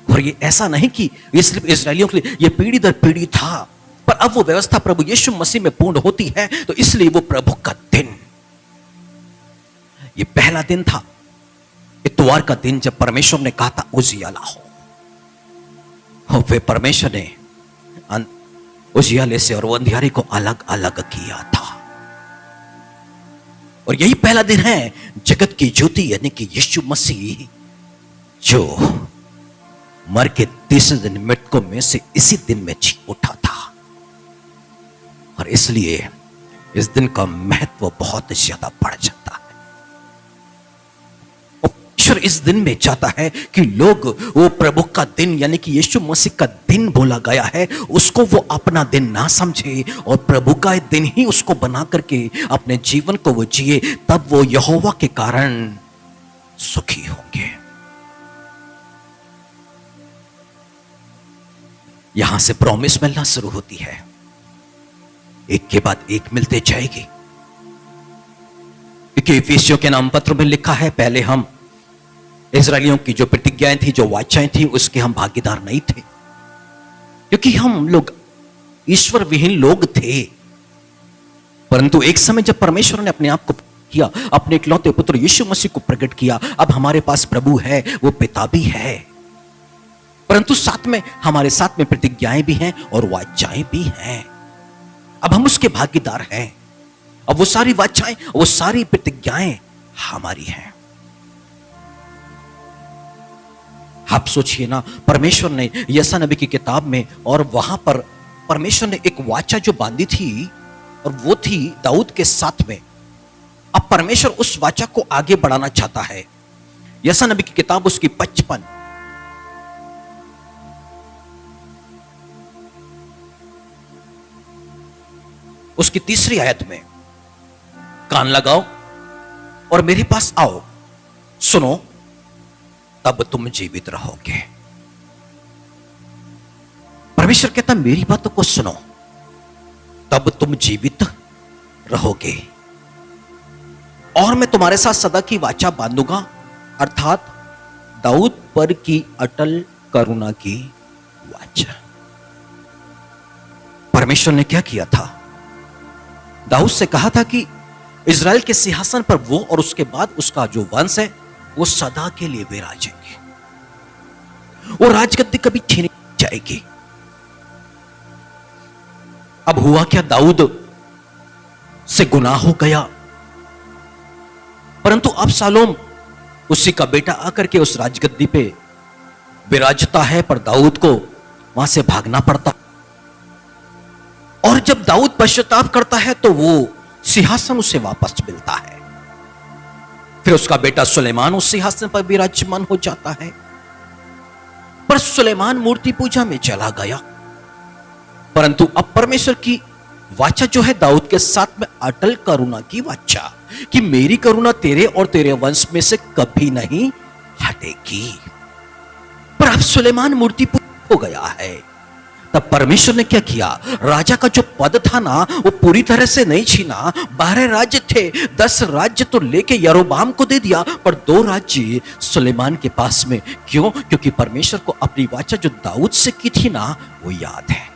और ये ऐसा नहीं कि ये सिर्फ इस्राएलियों के लिए, ये पीढ़ी दर पीढ़ी था, पर अब वो व्यवस्था प्रभु यीशु मसीह में पूर्ण होती है। तो इसलिए वो प्रभु का दिन, ये पहला दिन था, इतवार का दिन, जब परमेश्वर ने कहा था उजियाला हो। और वे परमेश्वर ने उजियाले से और वो अंधियारे को अलग अलग किया था। और यही पहला दिन है जगत की ज्योति यानी कि यीशु मसीह, जो मर के तीसरे दिन मृतकों में से इसी दिन में जी उठा था। और इसलिए इस दिन का महत्व बहुत ज्यादा बढ़ जाता है। ईश्वर इस दिन में चाहता है कि लोग वो प्रभु का दिन यानी कि यीशु मसीह का दिन बोला गया है, उसको वो अपना दिन ना समझे और प्रभु का दिन ही उसको बना करके अपने जीवन को वो जिए। तब वो यहोवा के कारण सुखी होंगे। यहां से प्रॉमिस मिलना शुरू होती है, एक के बाद एक मिलते जाएगी। क्योंकि इफिसियों के नाम पत्र में लिखा है, पहले हम इजरायलियों की जो प्रतिज्ञाएं थी, जो वाचाएं थी, उसके हम भागीदार नहीं थे, क्योंकि हम लोग ईश्वर विहीन लोग थे। परंतु एक समय जब परमेश्वर ने अपने आप को किया, अपने इकलौते पुत्र यीशु मसीह को प्रकट किया, अब हमारे पास प्रभु है, वो पिता भी है, परंतु साथ में हमारे साथ में प्रतिज्ञाएं भी हैं और वाचाएं भी हैं। अब हम उसके भागीदार हैं। अब वो सारी वाचाएं, वो सारी प्रतिज्ञाएं हमारी हैं। आप सोचिए ना, परमेश्वर ने यशायाह नबी की किताब में, और वहां पर परमेश्वर ने एक वाचा जो बांधी थी, और वो थी दाऊद के साथ में। अब परमेश्वर उस वाचा को आगे बढ़ाना चाहता है। यशायाह नबी की किताब उसकी 55 उसकी 3री आयत में, कान लगाओ और मेरे पास आओ, सुनो तब तुम जीवित रहोगे। परमेश्वर कहता मेरी बातों को सुनो तब तुम जीवित रहोगे, और मैं तुम्हारे साथ सदा की वाचा बांधूंगा, अर्थात दाऊद पर की अटल करुणा की वाचा। परमेश्वर ने क्या किया था? दाऊद से कहा था कि इज़राइल के सिंहासन पर वो और उसके बाद उसका जो वंश है वो सदा के लिए विराजेंगे, वो राजगद्दी कभी छीनी जाएगी। अब हुआ क्या, दाऊद से गुनाह हो गया, परंतु अबशालोम उसी का बेटा आकर के उस राजगद्दी पे विराजता है, पर दाऊद को वहां से भागना पड़ता। और जब दाऊद पश्चाताप करता है तो वो सिंहासन उसे वापस मिलता है। फिर उसका बेटा सुलेमान उस सिंहासन पर विराजमान हो जाता है। पर सुलेमान मूर्ति पूजा में चला गया, परंतु अब परमेश्वर की वाचा जो है दाऊद के साथ में अटल करुणा की वाचा, कि मेरी करुणा तेरे और तेरे वंश में से कभी नहीं हटेगी। पर अब सुलेमान मूर्ति पूजा हो गया है। तब परमेश्वर ने क्या किया, राजा का जो पद था ना वो पूरी तरह से नहीं छीना। 12 राज्य थे, 10 राज्य तो लेके यरोबाम को दे दिया, पर 2 राज्य सुलेमान के पास में। क्यों? क्योंकि परमेश्वर को अपनी वाचा जो दाऊद से की थी ना वो याद है।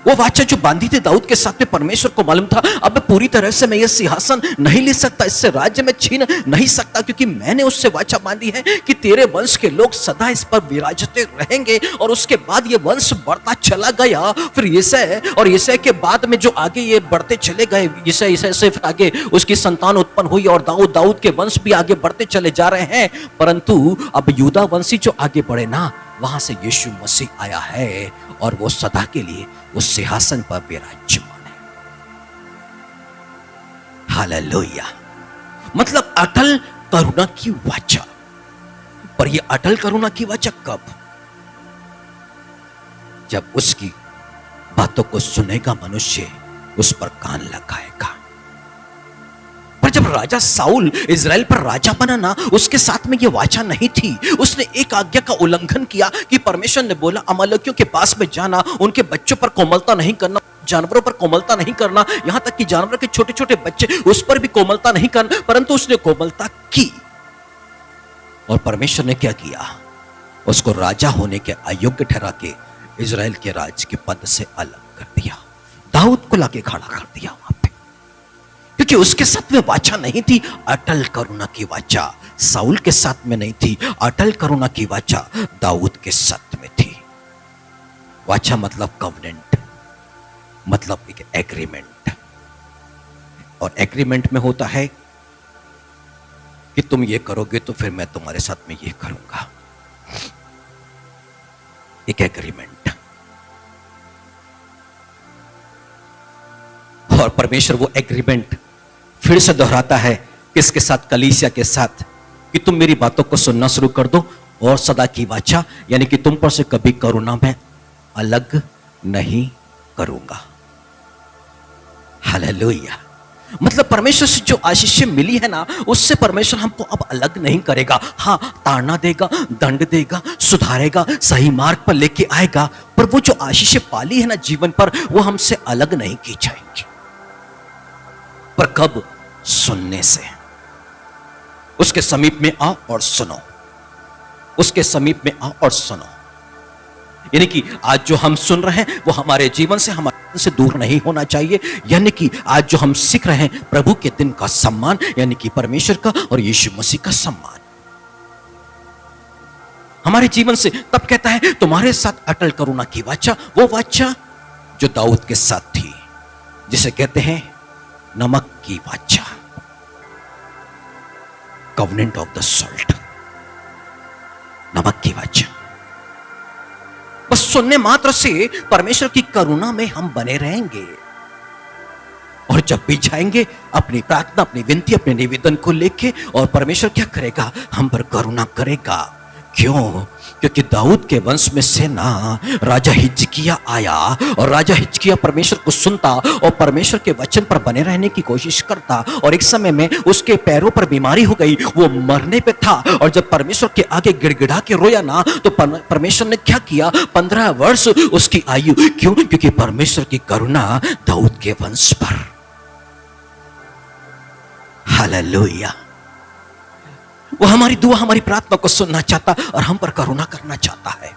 वो वाचा जो बांधी थी दाऊद के साथ में, परमेश्वर को मालूम था अब पूरी तरह से मैं ये सिंहासन नहीं ले सकता, इससे राज्य में छीन नहीं सकता, क्योंकि मैंने उससे वाचा बांधी है कि तेरे वंश के लोग सदा इस पर विराजते रहेंगे। और उसके बाद ये वंश बढ़ता चला गया। फिर यिशै, और यिशै के बाद में जो आगे ये बढ़ते चले गए, यिशै से फिर आगे उसकी संतान उत्पन्न हुई और दाऊद के वंश भी आगे बढ़ते चले जा रहे हैं। परंतु अब यूदा वंशी जो आगे बढ़े ना, वहां से यीशु मसीह आया है और वो सदा के लिए उस सिंहासन पर विराजमान है। हालेलुया। मतलब अटल करुणा की वाचा। पर ये अटल करुणा की वाचा कब? जब उसकी बातों को सुनेगा मनुष्य, उस पर कान लगाएगा। पर जब राजा साउल इजराइल पर राजा बना ना, उसके साथ में ये वाचा नहीं थी। उसने एक आज्ञा का उल्लंघन किया कि परमेश्वर ने बोला अमालेकियों के पास में जाना, उनके बच्चों पर कोमलता नहीं करना, जानवरों पर कोमलता नहीं करना, यहां तक कि जानवर के छोटे छोटे बच्चे उस पर भी कोमलता नहीं करना। परंतु उसने कोमलता की और परमेश्वर ने क्या किया, उसको राजा होने के अयोग्य ठहरा के इजराइल के राज के पद से अलग कर दिया। दाऊद को लाके खड़ा कर दिया वहां पे, क्योंकि उसके साथ में वाचा नहीं थी अटल करुणा की वाचा। साउल के साथ में नहीं थी अटल करुणा की वाचा, दाऊद के साथ में थी। वाचा मतलब कवनेंट, मतलब एक एग्रीमेंट। और एग्रीमेंट में होता है कि तुम ये करोगे तो फिर मैं तुम्हारे साथ में ये करूंगा। एक एग्रीमेंट। और परमेश्वर वो एग्रीमेंट फिर से दोहराता है किसके साथ? कलीसिया के साथ, कि तुम मेरी बातों को सुनना शुरू कर दो और सदा की वाचा, यानी कि तुम पर से कभी करुणा मैं अलग नहीं करूंगा। हालेलुया। मतलब परमेश्वर से जो आशीष मिली है ना, उससे परमेश्वर हमको अब अलग नहीं करेगा। हाँ, ताड़ना देगा, दंड देगा, सुधारेगा, सही मार्ग पर लेके आएगा, पर वो जो आशीष पाली है ना जीवन पर, वो हमसे अलग नहीं की जाएंगी। पर कब? सुनने से। उसके समीप में आओ और सुनो, उसके समीप में आओ और सुनो। यानी कि आज जो हम सुन रहे हैं वो हमारे जीवन से, हमारे से दूर नहीं होना चाहिए। यानी कि आज जो हम सीख रहे हैं प्रभु के दिन का सम्मान, यानी कि परमेश्वर का और यीशु मसीह का सम्मान हमारे जीवन से। तब कहता है तुम्हारे साथ अटल करुणा की वाचा, वो वाचा जो दाऊद के साथ थी, जिसे कहते हैं नमक की वाचा, कवनेंट ऑफ द सॉल्ट, नमक की वाचा। बस सुनने मात्र से परमेश्वर की करुणा में हम बने रहेंगे। और जब भी जाएंगे अपनी प्रार्थना, अपनी विनती, अपने निवेदन को लेके, और परमेश्वर क्या करेगा? हम पर करुणा करेगा। क्यों? क्योंकि दाऊद के वंश में से ना राजा हिजकिय्याह आया, और राजा हिजकिय्याह परमेश्वर को सुनता और परमेश्वर के वचन पर बने रहने की कोशिश करता। और एक समय में उसके पैरों पर बीमारी हो गई, वो मरने पे था। और जब परमेश्वर के आगे गिड़गिड़ा के रोया ना, तो परमेश्वर ने क्या किया? 15 वर्ष उसकी आयु। क्यों? क्योंकि परमेश्वर की करुणा दाऊद के वंश पर। हालेलुया। वो हमारी दुआ, हमारी प्रार्थना को सुनना चाहता और हम पर करुणा करना चाहता है।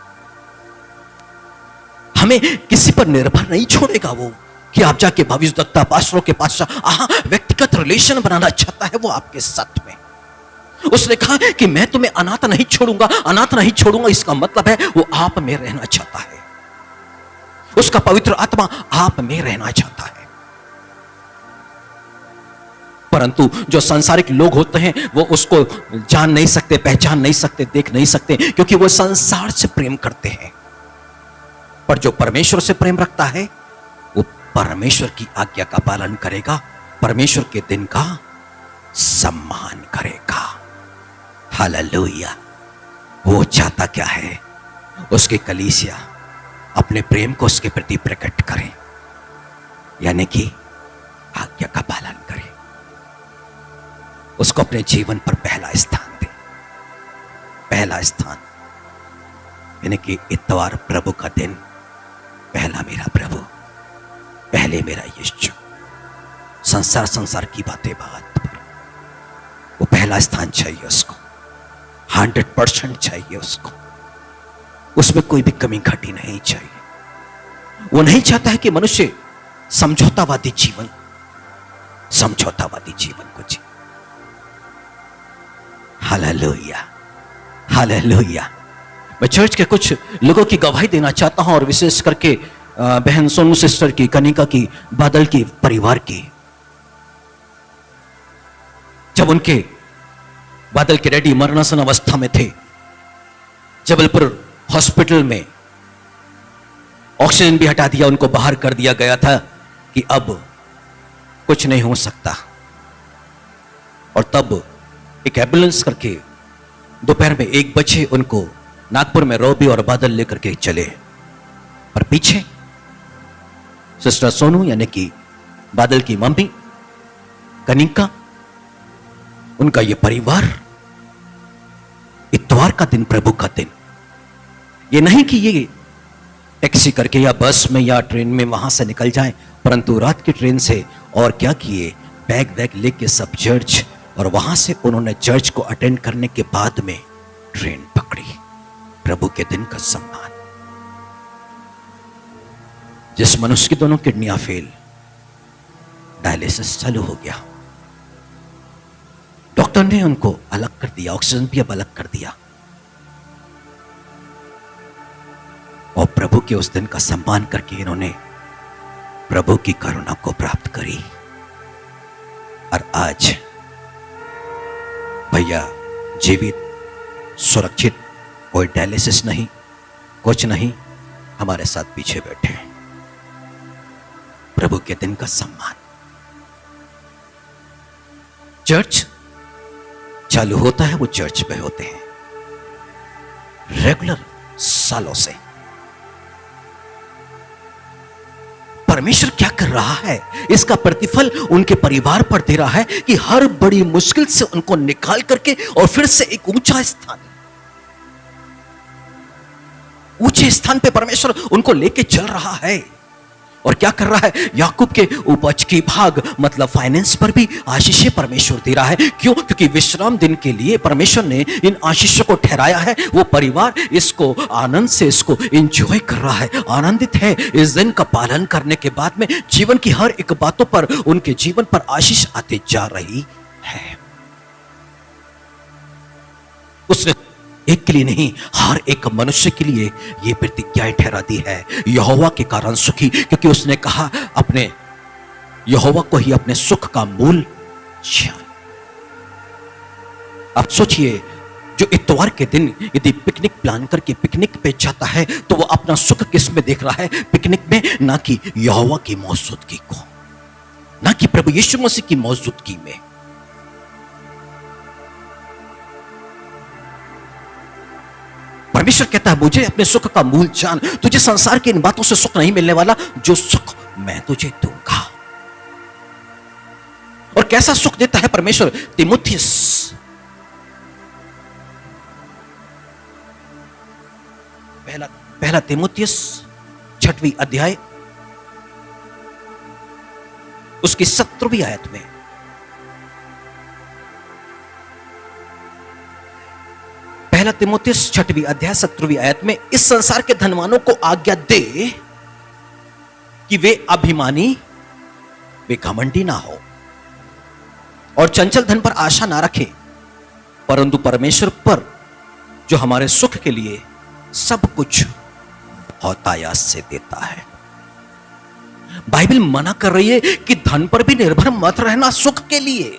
हमें किसी पर निर्भर नहीं छोड़ेगा वो, कि आप जाके भविष्यद्वक्ता, पास्टरों के पास व्यक्तिगत रिलेशन बनाना चाहता है वो आपके साथ में। उसने कहा कि मैं तुम्हें अनाथ नहीं छोड़ूंगा। अनाथ नहीं छोड़ूंगा इसका मतलब है वो आप में रहना चाहता है, उसका पवित्र आत्मा आप में रहना चाहता है। परंतु जो सांसारिक लोग होते हैं वो उसको जान नहीं सकते, पहचान नहीं सकते, देख नहीं सकते, क्योंकि वो संसार से प्रेम करते हैं। पर जो परमेश्वर से प्रेम रखता है वो परमेश्वर की आज्ञा का पालन करेगा, परमेश्वर के दिन का सम्मान करेगा। हालेलुया। वो चाहता क्या है? उसकी कलीसिया अपने प्रेम को उसके प्रति प्रकट करे, यानी कि आज्ञा का पालन करे, उसको अपने जीवन पर पहला स्थान दे। पहला स्थान यानी कि इतवार प्रभु का दिन, पहला मेरा प्रभु, पहले मेरा यीशु। संसार की बातें बात पर वो पहला स्थान चाहिए उसको, 100% चाहिए उसको, उसमें कोई भी कमी घटी नहीं चाहिए। वो नहीं चाहता है कि मनुष्य समझौतावादी जीवन को जी। Hallelujah, hallelujah. मैं चर्च के कुछ लोगों की गवाही देना चाहता हूं, और विशेष करके बहन सोनू सिस्टर की, कनिका की, बादल की परिवार की। जब उनके बादल के डैडी मरणासन अवस्था में थे, जबलपुर हॉस्पिटल में ऑक्सीजन भी हटा दिया, उनको बाहर कर दिया गया था कि अब कुछ नहीं हो सकता। और तब एक एम्बुलेंस करके दोपहर में 1 बजे उनको नागपुर में रॉबी और बादल लेकर के चले, पर पीछे सिस्टर सोनू यानी कि बादल की मम्मी कनिका, उनका ये परिवार इतवार का दिन, प्रभु का दिन, ये नहीं कि ये टैक्सी करके या बस में या ट्रेन में वहां से निकल जाएं, परंतु रात की ट्रेन से और क्या किए, बैग वैग लेके सब चर्च, और वहां से उन्होंने चर्च को अटेंड करने के बाद में ट्रेन पकड़ी। प्रभु के दिन का सम्मान। जिस मनुष्य की दोनों किडनियां फेल, डायलिसिस चालू हो गया, डॉक्टर ने उनको अलग कर दिया, ऑक्सीजन भी अब अलग कर दिया, और प्रभु के उस दिन का सम्मान करके इन्होंने प्रभु की करुणा को प्राप्त करी। और आज भैया जीवित, सुरक्षित, कोई डायलिसिस नहीं, कुछ नहीं, हमारे साथ पीछे बैठे हैं। प्रभु के दिन का सम्मान। चर्च चालू होता है, वो चर्च में होते हैं रेगुलर सालों से। परमेश्वर क्या कर रहा है, इसका प्रतिफल उनके परिवार पर दे रहा है कि हर बड़ी मुश्किल से उनको निकाल करके और फिर से एक ऊंचे स्थान पे परमेश्वर उनको लेके चल रहा है। और क्या कर रहा है, याकूब के उपज की भाग मतलब फाइनेंस पर भी आशीषें परमेश्वर दे रहा है। क्यों? क्योंकि विश्राम दिन के लिए परमेश्वर ने इन आशीषों को ठहराया है। वो परिवार इसको आनंद से इसको एंजॉय कर रहा है, आनंदित है। इस दिन का पालन करने के बाद में जीवन की हर एक बातों पर उनके जीवन पर आशीष आते जा रही है। उसने एक के लिए नहीं, हर एक मनुष्य के लिए यह प्रतिज्ञाएं ठहरा दी है, यहोवा के कारण सुखी, क्योंकि उसने कहा अपने यहोवा को ही अपने सुख का मूल जान। अब सोचिए, जो इतवार के दिन यदि पिकनिक प्लान करके पिकनिक पे जाता है तो वो अपना सुख किस में देख रहा है? पिकनिक में, ना कि यहोवा की मौजूदगी को, ना कि प्रभु यीशु मसीह की मौजूदगी में। परमेश्वर कहता है मुझे अपने सुख का मूल जान, तुझे संसार की इन बातों से सुख नहीं मिलने वाला, जो सुख मैं तुझे दूंगा। और कैसा सुख देता है परमेश्वर? तीमुथियुस पहला तीमुथियुस 6वीं अध्याय उसकी 17वीं आयत में, पहला तीमुथियुस 6वीं अध्याय 17वीं आयत में, इस संसार के धनवानों को आज्ञा दे कि वे अभिमानी, वे घमंडी ना हो और चंचल धन पर आशा ना रखें, परंतु परमेश्वर पर जो हमारे सुख के लिए सब कुछ बहुतायात से देता है। बाइबल मना कर रही है कि धन पर भी निर्भर मत रहना सुख के लिए,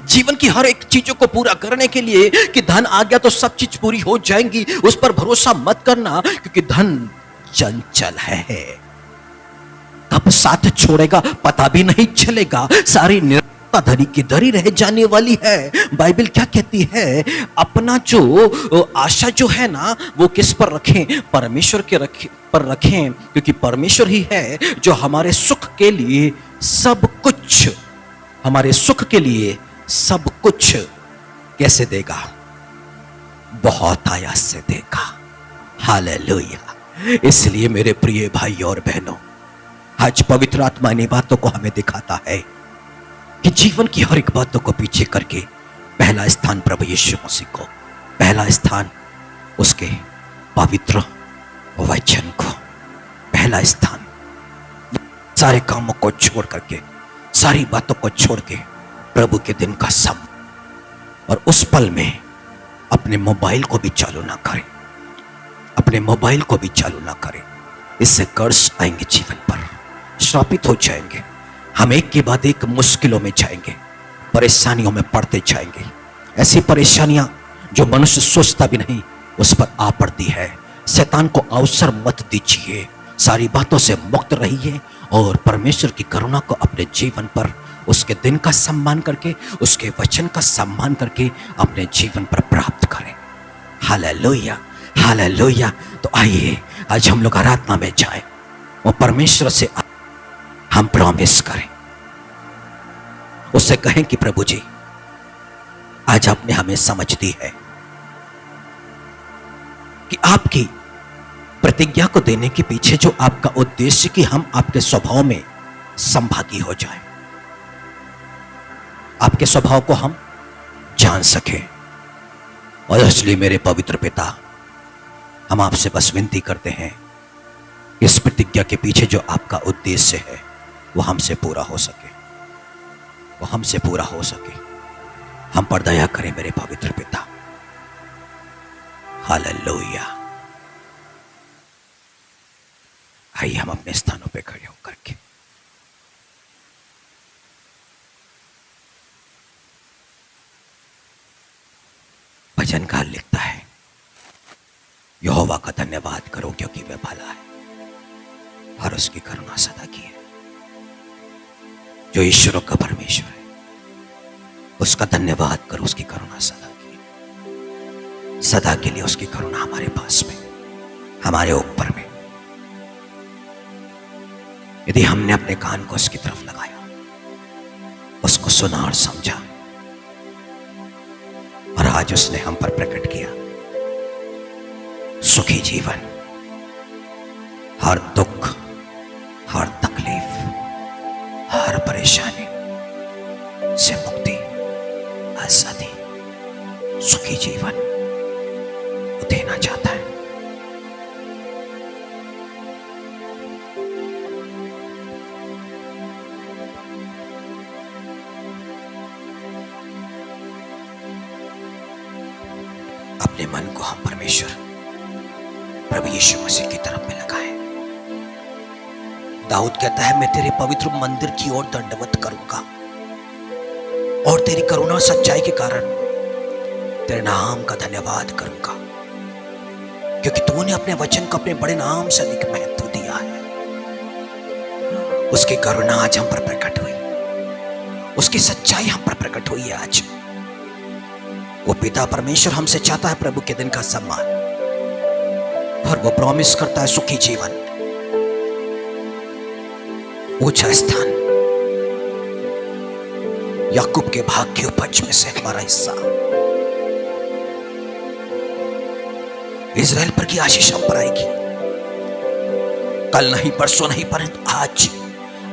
जीवन की हर एक चीजों को पूरा करने के लिए, कि धन आ गया तो सब चीज पूरी हो जाएंगी, उस पर भरोसा मत करना, क्योंकि धन चंचल है, कब साथ छोड़ेगा पता भी नहीं चलेगा। सारी निर्भरता धरी की धरी रह जाने वाली है। बाइबल क्या कहती है? अपना जो आशा जो है ना, वो किस पर रखें? परमेश्वर के पर रखें, क्योंकि परमेश्वर ही है जो हमारे सुख के लिए सब कुछ, हमारे सुख के लिए सब कुछ कैसे देगा? बहुत आयास से देगा। हालेलुया। इसलिए मेरे प्रिय भाई और बहनों, आज पवित्र आत्मा इन बातों को हमें दिखाता है कि जीवन की हर एक बातों को पीछे करके पहला स्थान प्रभु यीशु मसीह को, पहला स्थान उसके पवित्र वचन को, पहला स्थान सारे कामों को छोड़ करके, सारी बातों को छोड़ के प्रभु के दिन का सम, और उस पल में अपने मोबाइल को भी चालू ना करें, अपने मोबाइल को भी चालू ना करें। इससे कर्ज आएंगे, जीवन पर श्रापित हो जाएंगे। हम एक के बाद एक मुश्किलों में जाएंगे, परेशानियों में पड़ते जाएंगे। ऐसी परेशानियां जो मनुष्य सोचता भी नहीं उस पर आ पड़ती है। शैतान को अवसर मत दीजिए, सारी बातों से मुक्त रहिए और परमेश्वर की करुणा को अपने जीवन पर, उसके दिन का सम्मान करके, उसके वचन का सम्मान करके अपने जीवन पर प्राप्त करें। Hallelujah, hallelujah. तो आइए आज हम लोग आराधना में जाएं और परमेश्वर से हम प्रॉमिस करें, उससे कहें कि प्रभु जी, आज आपने हमें समझ दी है कि आपकी प्रतिज्ञा को देने के पीछे जो आपका उद्देश्य कि हम आपके स्वभाव में संभागी हो जाएं, आपके स्वभाव को हम जान सकें। और इसलिए मेरे पवित्र पिता, हम आपसे बस विनती करते हैं, इस प्रतिज्ञा के पीछे जो आपका उद्देश्य है वो हमसे पूरा हो सके, वो हमसे पूरा हो सके। हम पर दया करें मेरे पवित्र पिता। हालेलुया। आइए हम अपने स्थानों पे खड़े होकर के भजनकार लिखता है, यहोवा का धन्यवाद करो क्योंकि वह भला है और उसकी करुणा सदा की है। जो ईश्वरों का परमेश्वर है उसका धन्यवाद करो, उसकी करुणा सदा की है। सदा के लिए उसकी करुणा हमारे पास में, हमारे ऊपर में। यदि हमने अपने कान को उसकी तरफ लगाया, उसको सुना और समझा, और आज उसने हम पर प्रकट किया सुखी जीवन, हर दुख, हर तकलीफ, हर परेशानी से मुक्ति, आजादी, सुखी जीवन वो देना चाहता है। अपने मन को हम परमेश्वर प्रभु यीशु मसीह की तरफ में लगाएं। दाऊद कहता है, मैं तेरे पवित्र मंदिर की ओर दंडवत करूंगा और तेरी करुणा और सच्चाई के कारण तेरे नाम का धन्यवाद करूंगा, क्योंकि तूने अपने वचन को अपने बड़े नाम से अधिक महत्व दिया है। उसकी करुणा आज हम पर प्रकट हुई, उसकी सच्चाई हम पर प्रकट हुई है। आज वो पिता परमेश्वर हमसे चाहता है प्रभु के दिन का सम्मान, और वो प्रॉमिस करता है सुखी जीवन, ऊंचा स्थान, याकूब के भाग की उपज में से हमारा हिस्सा। इजराइल पर की आशीष हम पर आएगी, कल नहीं, परसों नहीं, परंतु आज,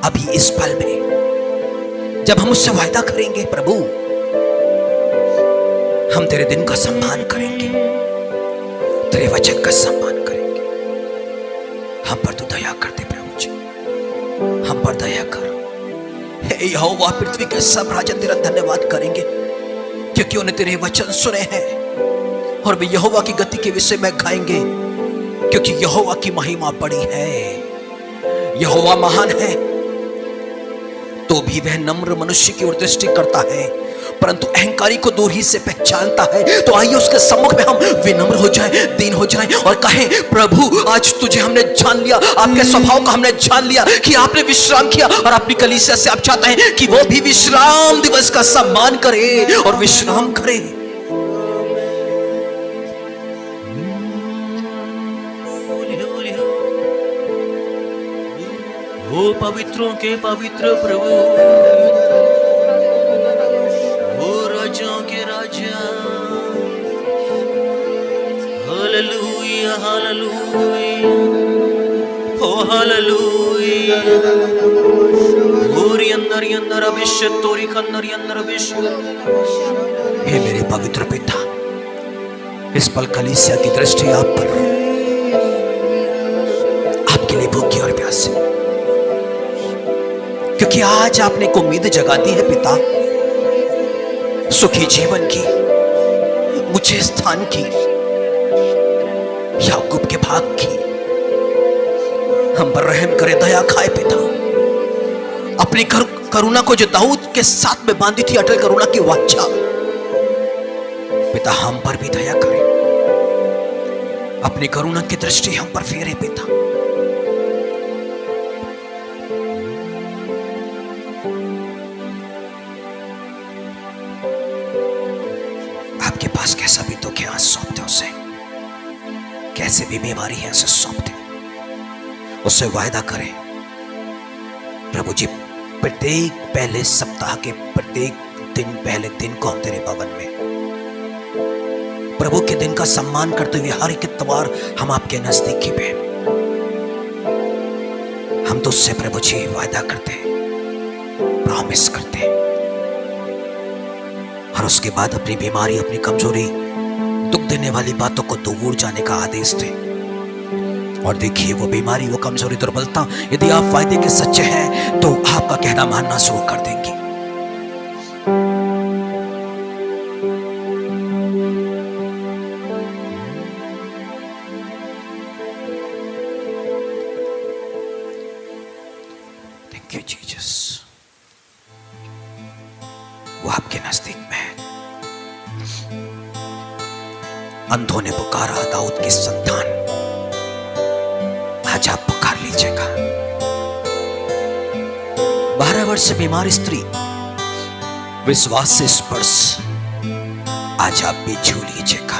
अभी इस पल में जब हम उससे वायदा करेंगे, प्रभु हम तेरे दिन का सम्मान करेंगे, तेरे वचन का सम्मान करेंगे। हम पर तू दया करते प्रभु जी, हम पर दया करो। हे यहोवा, पृथ्वी के सब राजा तेरा धन्यवाद करेंगे, क्योंकि उन्हें तेरे वचन सुने हैं, और वे यहोवा की गति के विषय में गाएंगे, क्योंकि यहोवा की महिमा बड़ी है। यहोवा महान है, तो भी वह नम्र मनुष्य की ओर दृष्टि करता है, परंतु अहंकारी को दूर ही से पहचानता है। तो आइए उसके सम्मुख में हम विनम्र हो जाएं, दीन हो जाएं और कहें, प्रभु आज तुझे हमने जान लिया, आपके स्वभाव को हमने जान लिया कि आपने विश्राम किया और अपनी कलीसिया से आप चाहते हैं कि वो भी विश्राम दिवस का सम्मान करे और विश्राम करे। ओ पवित्रों के पवित्र प्रभु, ओ राजाओं के राजा, हालेलुया हालेलुया, ओ हालेलुया। ओरी अंदर अभिषेक तोरी कंदर अंदर अभिषेक। हे मेरे पवित्र पिता, इस पल कलीसिया की दृष्टि आप पर, आपके लिए भूखी और प्यासी, क्योंकि आज आपने एक उम्मीद जगा दी है पिता, सुखी जीवन की, मुझे स्थान की, याकूब के भाग की। हम पर रहम करे, दया खाए पिता। अपनी करुणा को जो दाऊद के साथ में बांधी थी, अटल करुणा की वाचा, पिता हम पर भी दया करे। अपनी करुणा की दृष्टि हम पर फेरे पिता। आपके पास कैसा भी दुख है आज सौंप दे उसे, कैसे भी बीमारी है उसे सौंप दे, उससे वायदा करें, प्रभु जी प्रत्येक पहले सप्ताह के प्रत्येक दिन, पहले दिन को हम तेरे भवन में प्रभु के दिन का सम्मान करते हुए हर एक इतवार हम आपके नजदीकी पे, हम तो उससे प्रभु जी वायदा करते हैं, प्रॉमिस करते हैं, और उसके बाद अपनी बीमारी, अपनी कमजोरी, दुख देने वाली बातों को दूर जाने का आदेश दे। और देखिए वो बीमारी, वो कमजोरी, दुर्बलता, यदि आप वायदे के सच्चे हैं तो आपका कहना मानना शुरू कर देंगे। Thank you Jesus. वो आपके नजदीक में है। अंधों ने पुकारा, दाऊद की संतान, आज आप पुकार लीजिएगा। 12 वर्ष से बीमार स्त्री, विश्वास से स्पर्श, आज आप भी छू लीजिएगा।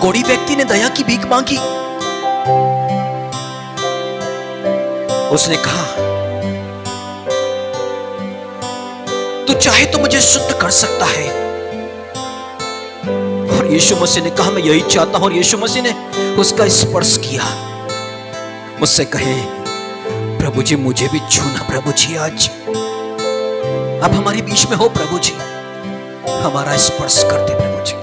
कोढ़ी व्यक्ति ने दया की भीख मांगी, उसने कहा तू चाहे तो मुझे शुद्ध कर सकता है, और यीशु मसीह ने कहा मैं यही चाहता हूं, और यीशु मसीह ने उसका स्पर्श किया। मुझसे कहे प्रभु जी मुझे भी छूना, प्रभु जी आज अब हमारे बीच में हो, प्रभु जी हमारा स्पर्श करते प्रभु जी।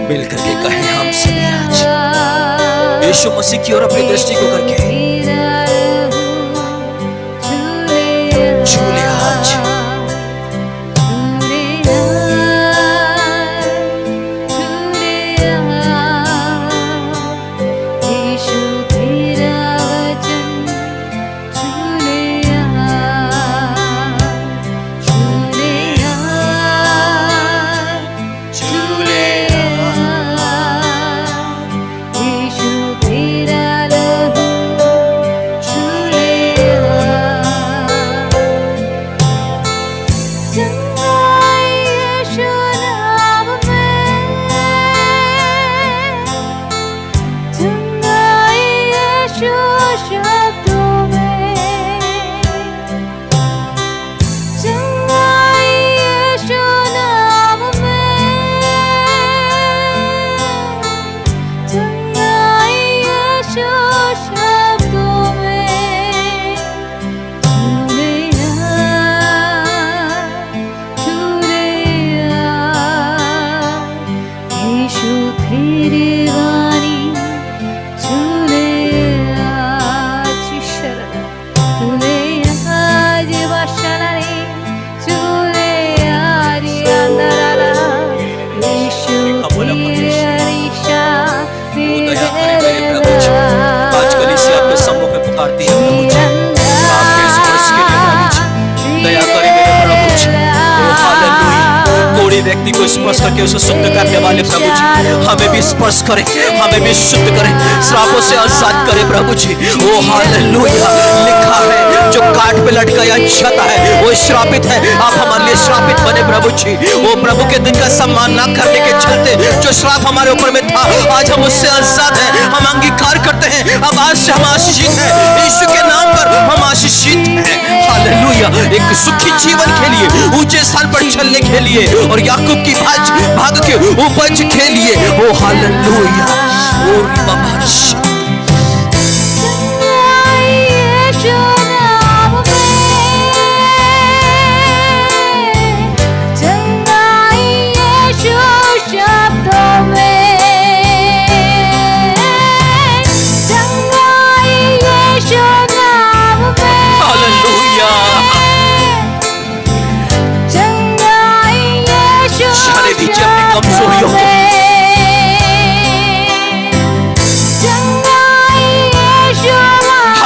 मिलकर के कहें हम सभी आज यीशु मसीह की ओर अपनी दृष्टि को करके छू ले आज। यीशु तेरा पुकारती है प्रभु जी। आपके स्पर्श के लिए प्रभु जी दया करें मेरे प्रभु जी। ओ हालेलुया। कोड़ी व्यक्ति को स्पर्श करके उसे शुद्ध करने वाले प्रभु जी, हमें भी स्पर्श करें, हमें भी शुद्ध करें, श्रापों से आजाद करें प्रभु जी। ओ हालेलुया। लिखा है जो काट पे लटकाया जाता है वो श्रापित है। आप हमारे लिए श्रापित बने प्रभु जी। वो प्रभु के दिन का सम्मान ना करने के चलते जो श्राप हमारे ऊपर में था, आज हम उससे आजाद हैं, हम अंगीकार करते हैं। अब आज से हम आशीषित हैं, यीशु के नाम पर हम आशीषित हैं। हालेलुया। एक सुखी जीवन के लिए, ऊंचे स्थान पर चलने के लिए और याकूब की भाग के उपज के लिए। ओ हालेलुया। ओ रिबाबाश। कमजोरियों को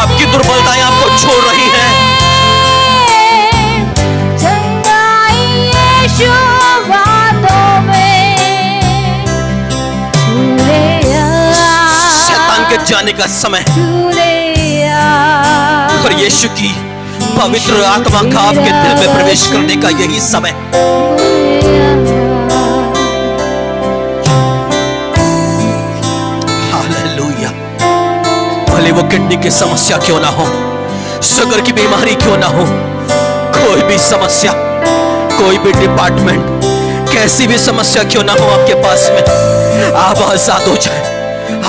आपकी दुर्बलताएं आपको छोड़ रही हैं। शैतान के जाने का समय और यीशु की पवित्र आत्मा का आपके दिल में प्रवेश करने का यही समय। भले वो किडनी की समस्या क्यों ना हो, शुगर की बीमारी क्यों ना हो, कोई भी समस्या, कोई भी डिपार्टमेंट, कैसी भी समस्या क्यों ना हो आपके पास में, आप आजाद हो जाए।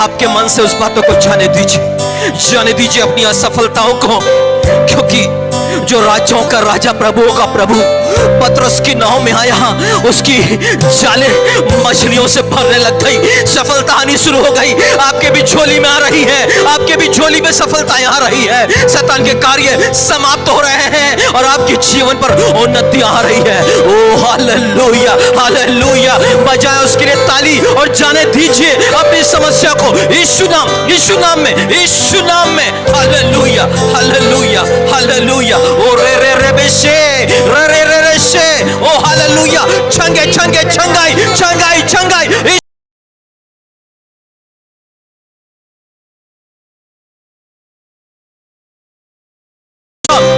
आपके मन से उस बातों को जाने दीजिए अपनी असफलताओं को, क्योंकि जो राज्यों का राजा, प्रभुओं का प्रभु पतरस की नाव में आया, उसकी जाले मछलियों से भरने लग गई, सफलता आनी शुरू हो गई। आपके भी झोली में आ रही है, आपके भी झोली में सफलताएं आ रही है। शैतान के कार्य समाप्त हो रहे हैं और आपके जीवन पर उन्नति आ रही है। ओ हालेलुया, हालेलुया। बजाए उसके लिए ताली और जाने दीजिए अपनी समस्या को यीशु नाम में। Hallelujah, hallelujah, hallelujah. ओ रे रे रे बेशे, रे रे रे रे शे। ओ हालेलुया। छंगाई।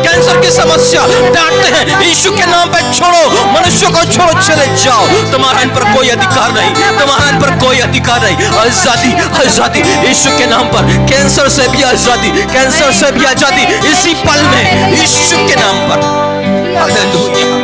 कैंसर की समस्या डांटते हैं, यीशु के नाम पे छोड़ो, मनुष्यों को छोड़ो, चले जाओ। तुम्हारा इन पर कोई अधिकार नहीं, आजादी यीशु के नाम पर। कैंसर से भी आजादी इसी पल में यीशु के नाम पर। हालेलुया।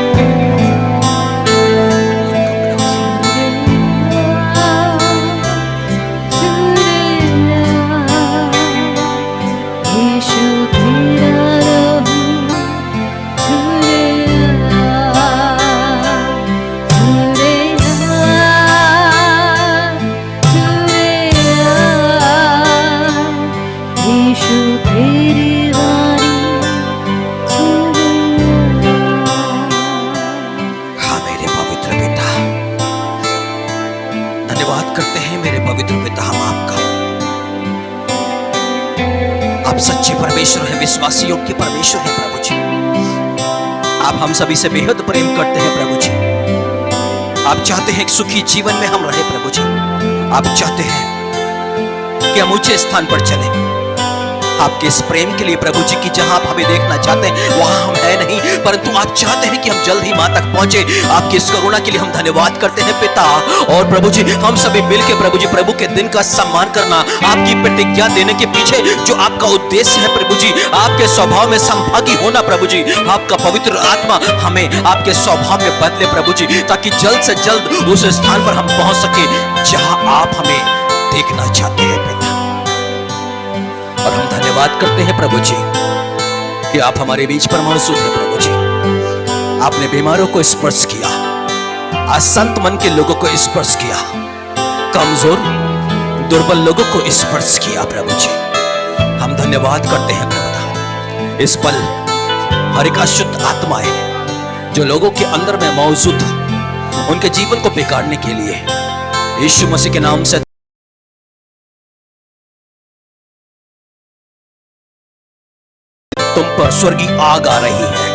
सच्चे परमेश्वर है, विश्वासियों के परमेश्वर है प्रभु जी। आप हम सभी से बेहद प्रेम करते हैं प्रभु जी। आप चाहते हैं कि सुखी जीवन में हम रहे प्रभु जी। आप चाहते हैं कि हम ऊंचे स्थान पर चले। आपके इस प्रेम के लिए प्रभु जी की जहां आप हमें देखना चाहते हैं वहां हम है नहीं, परंतु आप चाहते हैं कि हम जल्द ही मां तक पहुंचे। आपकी इस करुणा के लिए हम धन्यवाद करते हैं पिता। और प्रभु जी हम सभी मिलकर प्रभु जी प्रभु के दिन का सम्मान करना, आपकी प्रतिज्ञा देने के पीछे जो आपका उद्देश्य है प्रभु जी, आपके स्वभाव में संभागी होना प्रभु जी। आपका पवित्र आत्मा हमें आपके स्वभाव में बदले प्रभु जी, ताकि जल्द से जल्द उस स्थान पर हम पहुंच सके जहां आप हमें देखना चाहते हैं पिता। और हम धन्यवाद करते हैं प्रभु जी कि आप हमारे बीच पर मौजूद हैं प्रभु जी। आपने बीमारों को स्पर्श किया, असंत मन के लोगों को स्पर्श किया, कमजोर दुर्बल लोगों को स्पर्श किया प्रभु जी। हम धन्यवाद करते हैं प्रभु। इस पल हर एक अशुद्ध आत्माएं जो लोगों के अंदर में मौजूद उनके जीवन को बिगाड़ने के लिए यीशु मसीह के नाम से तुम पर स्वर्गीय आग आ रही है,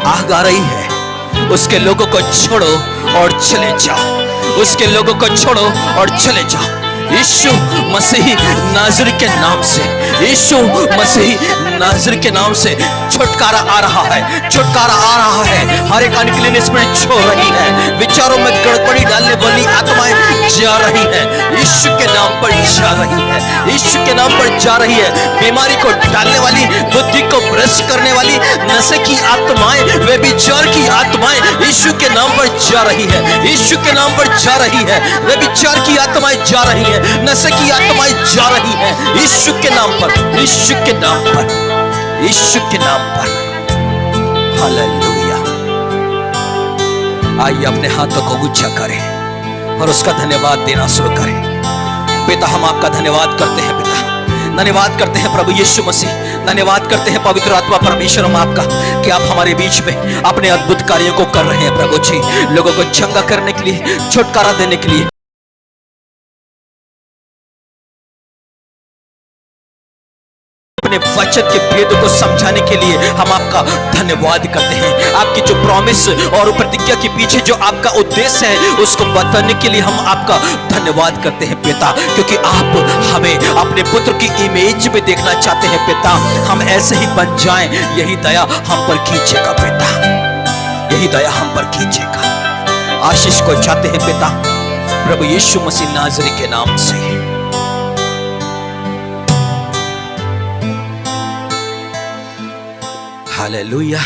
आग आ रही है। उसके लोगों को छोड़ो और चले जाओ, उसके लोगों को छोड़ो और चले जाओ। यीशु मसीह नाज़री के नाम से, यीशु मसीह नाज़री के नाम से छुटकारा आ रहा है, छुटकारा आ रहा है। हर एक अनक्लीन स्पिरिट छोड़ रही है, विचारों में गड़बड़ी डालने वाली आत्माएं जा रही हैं, यीशु के नाम पर जा रही है, यीशु के नाम पर जा रही है। बीमारी को डालने वाली, बुद्धि को भ्रष्ट करने वाली नशे की आत्माएं, वे विचार की आत्माएं यीशु के नाम पर जा रही है, यीशु के नाम पर जा रही है। वे विचार की आत्माएं जा रही है, नशे की आत्माएं जा रही है, यीशु के नाम पर, यीशु के नाम पर, यीशु के नाम पर। हालेलुया। आइए अपने हाथों को ऊंचा करें और उसका धन्यवाद देना शुरू करें। पिता, हम आपका धन्यवाद करते हैं पिता, धन्यवाद करते हैं प्रभु यीशु मसीह, धन्यवाद करते हैं पवित्र आत्मा परमेश्वर हम आपका कि आप हमारे बीच में अपने अद्भुत कार्यों को कर रहे हैं प्रभु जी। लोगों को चंगा करने के लिए, छुटकारा देने के लिए, अपने वचन के भेदों को समझाने के लिए हम आपका धन्यवाद करते हैं। आपकी जो प्रॉमिस और प्रतिज्ञा के पीछे जो आपका उद्देश्य है उसको बताने के लिए हम आपका धन्यवाद करते हैं पिता, क्योंकि आप हमें अपने पुत्र की इमेज में देखना चाहते हैं पिता। हम ऐसे ही बन जाएं, यही दया हम पर कीजिएगा पिता, यही दया हम पर कीजिएगा। आशीष को चाहते हैं पिता प्रभु यीशु मसीह नाज़री के नाम से। हालेलुया।